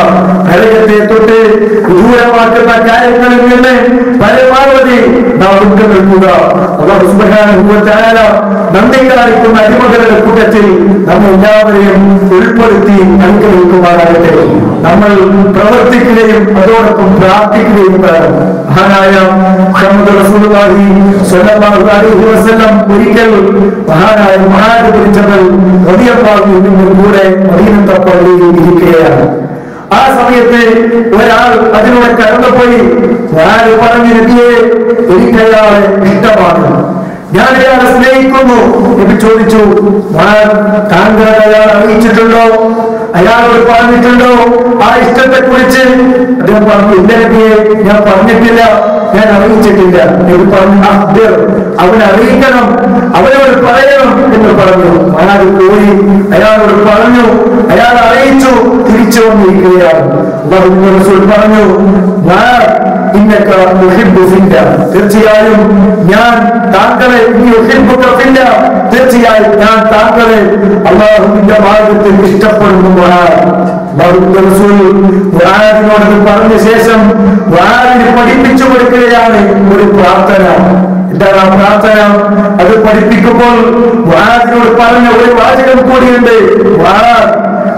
നരകത്തെ തൊട്ട് വിദൂരമാക്കുന്ന കാര്യങ്ങളിൽ നിന്ന് പരമാവധി നാം വിട്ടു നിൽക്കുക. അല്ലാഹു സുബ്ഹാനഹു വ തആല നന്ദി കാണിക്കുന്ന അടിമകളുടെ കൂട്ടത്തിൽ നമ്മൾ എല്ലാവരെയും ഉൾപ്പെടുത്തി അനുഗ്രഹിക്കുമാറാകട്ടെ. നമ്മൾ പ്രവർത്തിക്കുകയും അതോടൊപ്പം പ്രാർത്ഥിക്കുകയും വേണം. മഹാനായ മുഹമ്മദ് റസൂലുള്ളാഹി സ്വല്ലല്ലാഹു അലൈഹി വസല്ലം ഒരിക്കൽ മഹാനായ മുആദ് ബിൻ ജബൽ റളിയല്ലാഹു അൻഹു കൂടെ മദീനത്തെ പള്ളിയിൽ ഇരിക്കുകയാണ്. ആ സമയത്ത് ഒരാൾ അതിലൂടെ കടന്നുപോയി. മുആദ് പറഞ്ഞു, നബിയെ, എനിക്കയാളെ ഇഷ്ടമാണ്, ഞാൻ അയാളെ സ്നേഹിക്കുന്നു. നബി ചോദിച്ചു, താങ്കൾ അയാൾ അറിയിച്ചിട്ടുണ്ടോ? അയാളോട് പറഞ്ഞിട്ടുണ്ടോ ആ ഇഷ്ടത്തെ കുറിച്ച്? അദ്ദേഹം പറഞ്ഞു, ഇല്ല നബിയെ, ഞാൻ പറഞ്ഞിട്ടില്ല, ഞാൻ അറിയിച്ചിട്ടില്ല. നബി പറഞ്ഞു, അവനെ അറിയിക്കണം, അവനോട് പറയണം എന്ന് പറഞ്ഞു. അയാൾ പോയി അയാളോട് പറഞ്ഞു, അയാൾ അറിയിച്ചു, തിരിച്ചു വന്നിരിക്കുകയാണ്. അല്ലാഹുവിന്റെ റസൂൽ പറഞ്ഞു, തീർച്ചയായും ഞാൻ താങ്കളെ, തീർച്ചയായും ഞാൻ താങ്കളെ അല്ലാഹുവിന്റെ മാർഗ്ഗത്തിൽ ഇഷ്ടപ്പെടുന്നതാണ്. മുആദിനോട് പറഞ്ഞ ശേഷം മുആദിനെ പഠിപ്പിച്ചു കൊടുക്കുകയാണ് ഒരു പ്രാർത്ഥന. എന്താണ് ആ പ്രാർത്ഥന? അത് പഠിപ്പിക്കുമ്പോൾ മുആദിനോട് പറഞ്ഞ ഒരു വാചകം കൂടിയുണ്ട്,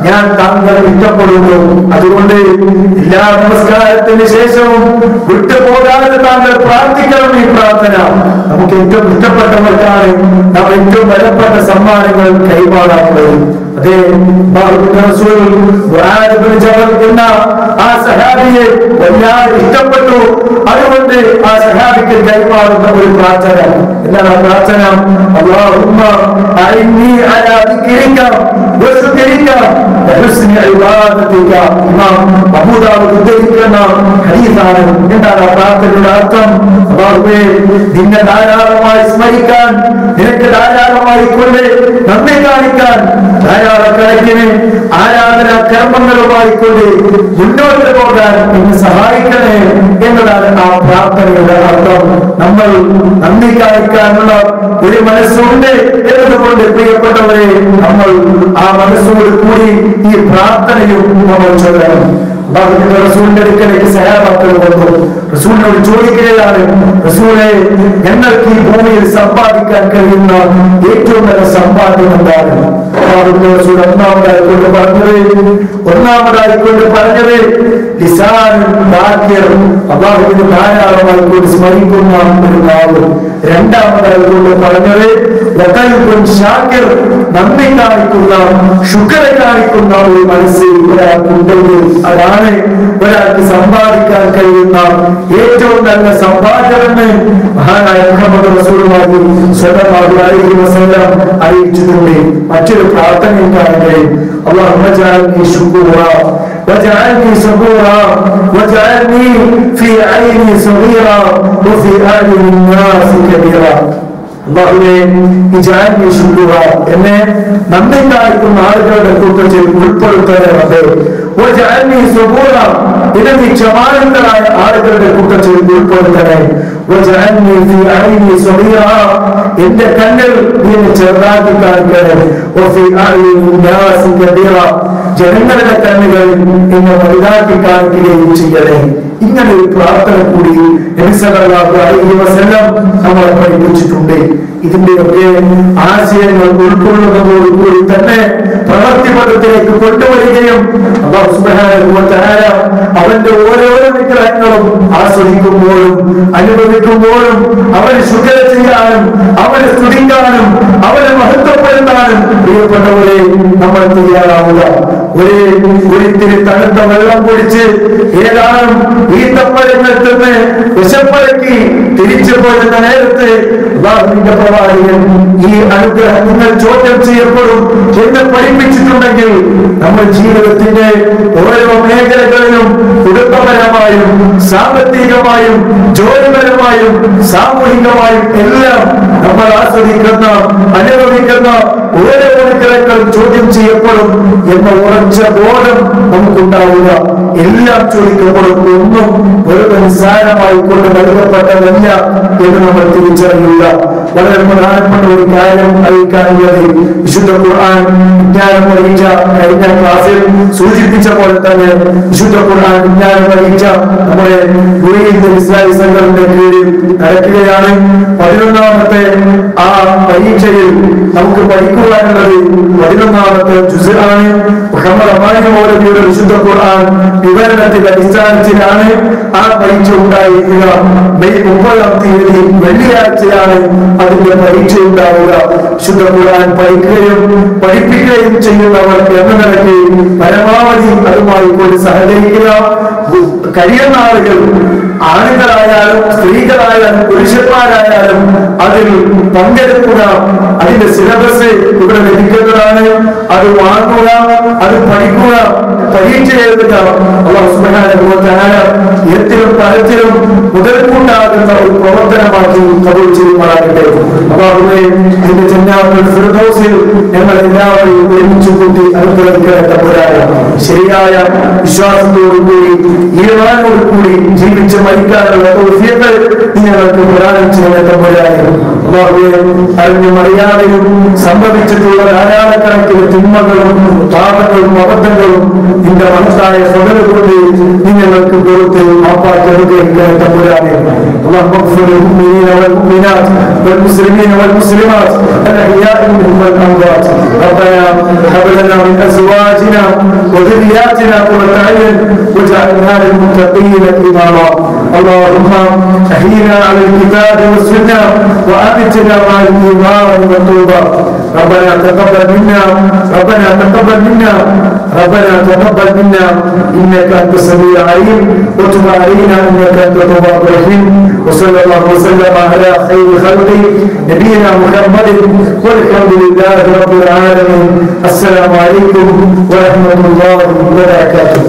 ഞാൻ താങ്കളെ ഇഷ്ടപ്പെടുന്നു, അതുകൊണ്ട് എല്ലാ നമസ്കാരത്തിന് ശേഷവും വിട്ടുപോകാതെ താങ്കൾ പ്രാർത്ഥിക്കണം ഈ പ്രാർത്ഥന. നമുക്ക് ഏറ്റവും ഇഷ്ടപ്പെട്ടവർക്കാണ് നാം ഏറ്റവും വിലപ്പെട്ട സമ്മാനങ്ങൾ കൈമാറാറുള്ളത്. അതേ റസൂൽ മുആദ് ബിൻ ജബൽ എന്ന ആ സഹാബിയെ വല്ലാതെ ഇഷ്ടപ്പെട്ടു. അതുകൊണ്ട് ആ സഹാബിക്ക് കൈമാറുന്ന ഒരു പ്രാർത്ഥന. എന്താണ് ആ പ്രാർത്ഥന? അല്ലാഹുമ്മ അഇന്നി അലാ ദിക്രിക വശുക്രിക വഹുസ്നി ഇബാദതിക. ഇമാം അബൂ ദാവൂദ് ഉദ്ധരിക്കുന്ന ഹദീസാണ്. എന്താണ് ആ പ്രാർത്ഥനയുടെ അർത്ഥം? അല്ലാഹുവേ, നിന്നെ ധാരാളമായി സ്മരിക്കാൻ, നിനക്ക് ധാരാളമായി കൊണ്ട് നന്ദി കാണിക്കാൻ, ധാരാളക്കണക്കിന് ആരാധനാ കർമ്മങ്ങളുമായി കൊണ്ട് മുന്നോട്ട് പോകാൻ എന്നെ സഹായിക്കണേ എന്നതാണ് ആ പ്രാർത്ഥനയുടെ അർത്ഥം. നമ്മൾ നന്ദി കാണിക്കാനുള്ള ഒരു മനസ്സുണ്ട് എന്നതുകൊണ്ട് പ്രിയപ്പെട്ടവരെ നമ്മൾ ആ മനസ്സോട് കൂടി ഈ പ്രാർത്ഥനയും നമ്മൾ ചൊല്ലണം. റസൂലിന്റെ അടുക്കലേക്ക് സഹാബാക്കൾ വന്നു. റസൂലിനോട് ചോദിക്കുകയാണ്, റസൂലെ, ഞങ്ങൾക്ക് ഈ ഭൂമിയിൽ സമ്പാദിക്കാൻ കഴിയുന്ന ഏറ്റവും നല്ല സമ്പാദ്യം എന്താണ്? റസൂൽ ഒന്നാമതായിക്കൊണ്ട് പറഞ്ഞത് അല്ലാഹുവിനെ ധാരാളമായിക്കൊണ്ട് സ്മരിക്കുന്ന ഒരു നാവ്. രണ്ടാമതായിക്കൊണ്ട് പറഞ്ഞത് ഷാക്കിർ, നന്ദി കാണിക്കുന്ന, ശുക്ർ കാണിക്കുന്ന ഒരു മനസ്സ് ഒരാൾക്കുണ്ടെങ്കിൽ അതാണ് ഒരാൾക്ക് സമ്പാദിക്കാൻ കഴിയുന്ന ഏറ്റവും നല്ല സമ്പാദ്യമെന്ന് മഹാനായ മുഹമ്മദ് റസൂലുള്ളാഹി സ്വല്ലല്ലാഹു അലൈഹി വസല്ലം അറിയിച്ചിട്ടുണ്ട്. മറ്റൊരു പ്രാർത്ഥനയും കാണുകയും അല്ലാഹുമ്മ ജഅൽനി ശുക്കൂറാ വജഅൽനി സബൂറാ വജഅൽനി ഫീ ഐനി സഗീറാ വഫീ അഅ്യുനി الناس കബീറാ. അല്ലാഹുവേ ഇജഅൽനി ശുക്കൂറാ, എന്നെ നന്ദി കാണിക്കുന്ന ആളുകളുടെ കൂട്ടത്തിൽ ഉൾപ്പെടുത്തണേ റബ്ബേ. വജഅൽനി സബൂറാ, എന്നെ ക്ഷമാലുക്കളായ ആളുകളുടെ കൂട്ടത്തിൽ ഉൾപ്പെടുത്തണേ. വജഅൽനി ഫീ അഅ്യുനി സഗീറാ, എന്റെ കണ്ണിൽ നീ ചെറുതാക്കി കാണിക്കണേ. വഫീ അഅ്യുനി الناس കബീറാ, ജനങ്ങളുടെ കണ്ണുകൾ എന്നെ വലുതാക്കി കാണിക്കുകയും ചെയ്യണേ. ഇങ്ങനെ ഒരു പ്രാർത്ഥന കൂടി നബി സല്ലല്ലാഹു അലൈഹി വസല്ലം നമ്മളെ പഠിപ്പിച്ചിട്ടുണ്ട്. ഇതിന്റെയൊക്കെ ആശയങ്ങൾ ഉൾക്കൊള്ളുന്നതോടുകൂടി തന്നെ പ്രവൃത്തിപഥത്തിലേക്ക് കൊണ്ടുവരികയും അല്ലാഹു സുബ്ഹാനഹു വ തആല അവന്റെ ഓരോരോ വിഗ്രഹങ്ങളും ആസ്വദിക്കുമ്പോഴും അനുഭവിക്കുമ്പോഴും അവന് ശുക്ർ ചെയ്യാനും അവനെ സ്തുതിക്കാനും അവനെ മഹത്വപ്പെടുത്താനും പ്രിയപ്പെട്ടവരെ നമ്മൾ തയ്യാറാവുക. ഒരിത്തിരി തണുത്ത വെള്ളം കുടിച്ച് ഏതാനും ഈത്തപ്പഴങ്ങൾ തിന്ന് വിശപ്പടക്കി തിരിച്ചു പോരുന്ന നേരത്ത് അല്ലാഹുവിന്റെ പ്രവാചകൻ ഈ അനുഗ്രഹം നിങ്ങൾ ചോദ്യം ചെയ്യപ്പെടും എന്ന് പഠിപ്പിച്ചിട്ടുണ്ടെങ്കിൽ നമ്മൾ ജീവിതത്തിന്റെ ഓരോ മേഖലകളിലും കുടുംബപരമായും സാമ്പത്തികമായും ജോലിപരമായും സാമൂഹികമായും എല്ലാം നമ്മൾ ആസ്വദിക്കുന്ന അനുഭവിക്കുന്ന ഓരോ അനുഗ്രഹങ്ങളും ചോദ്യം ചെയ്യപ്പെടും എന്ന ഉറച്ച ബോധം നമുക്കുണ്ടാവുക. എല്ലാം ചോദിക്കപ്പെടും, ഒന്നും വെറുതെ നിസ്സാരമായി കൊണ്ട് നൽകപ്പെട്ടതല്ല എന്ന് നമ്മൾ തിരിച്ചറിയുക. വളരെ പ്രധാനപ്പെട്ട ഒരു കാര്യം അറിയിക്കാനുള്ളത്, വിശുദ്ധ ഖുർആൻ വിജ്ഞാനം അറിയിച്ച കഴിഞ്ഞ ക്ലാസ്സിൽ സൂചിപ്പിച്ച പോലെ തന്നെ വിശുദ്ധ ഖുർആൻ വിജ്ഞാനം അറിയിച്ച നമ്മുടെ ഇസ്ലാമിക് സെന്ററിന്റെ കീഴിൽ നടക്കുകയാണ്. 11ാമത്തെ ആ പരീക്ഷയിൽ നമുക്ക് പഠിക്കുവാനുള്ളത് 11ാമത്തെ ജുസ് ആണ്. മുഹമ്മദ് അമാനി മൗലവിയുടെ വിശുദ്ധ ഖുർആൻ വിവരണത്തിന്റെ അടിസ്ഥാനത്തിലാണ് ആ പരീക്ഷ ഉണ്ടായിരിക്കുക. മെയ് 30-ാം തീയതി വെള്ളിയാഴ്ചയാണ് അതിന്റെ പരീക്ഷ ഉണ്ടാവുക. വിശുദ്ധ ഖുർആൻ പഠിക്കുകയും പഠിപ്പിക്കുകയും ചെയ്യുന്നവർക്ക് എന്ന നിലയ്ക്ക് പരമാവധി അതുമായി കൊണ്ട് സഹകരിക്കുക. കഴിയുന്ന ആളുകൾ ആണുങ്ങളായാലും സ്ത്രീകളായാലും പുരുഷന്മാരായാലും അതിൽ പങ്കെടുക്കുക. അതിന്റെ സിലബസ് ഇവിടെ ലഭിക്കുന്നതാണ്. അത് വാങ്ങുക, അത് പഠിക്കുക, പരീക്ഷ എഴുതുക. അല്ലാഹു സുബ്ഹാനഹു വ തആല എത്തിലും തരത്തിലും മുതൽക്കൂട്ടാകുന്ന ഒരു പ്രവർത്തനമാക്കി കബൂൽ ചെയ്യുമാറാകട്ടെ. അല്ലാഹുവേ, നിന്റെ ജന്നാത്തുൽ ഫിർദൗസിൽ ഞങ്ങൾ എല്ലാവരെയും ഒരുമിച്ച് കൂട്ടി അനുഗ്രഹിക്കട്ടെ തമ്പുരാനെ. ശരിയായ വിശ്വാസത്തോടുകൂടി ഈമാനോടുകൂടി ജീവിച്ച് മരിക്കാനുള്ള തൗഫീഖ് ഞങ്ങൾക്ക് പ്രദാനം ചെയ്യണേ തമ്പുരാനെ. അല്ലാഹുവേ, അറിഞ്ഞും അറിയാതെയും സംഭവിച്ചിട്ടുള്ള ധാരാളക്കണക്കിന് തിന്മകളും പാപങ്ങളും അബദ്ധങ്ങളും നിന്റെ മനസ്സായ സ്വതന്ത്ര കൊണ്ട് നീ ഞങ്ങൾക്ക് പുറത്ത് മാപ്പാക്കി അനുഗ്രഹിക്കണേ തമ്പുരാനെ. اللهم اغفر للمؤمنين والمؤمنات والمسلمين والمسلمات الأحياء منهم والأموات. ربنا هب لنا من أزواجنا وذرياتنا قرة أعين واجعلنا للمتقين إماما. اللهم أحينا على الكتاب والسنة وأمتنا مع الإيمان والتوبة. ربنا تقبل منا ربنا تقبل منا ربنا تقبل منا إنك أنت السميع العليم وتب علينا إنك أنت التواب الرحيم. وصلى الله وسلم على خير خلقه نبينا محمد والحمد لله رب العالمين. السلام عليكم ورحمة الله وبركاته.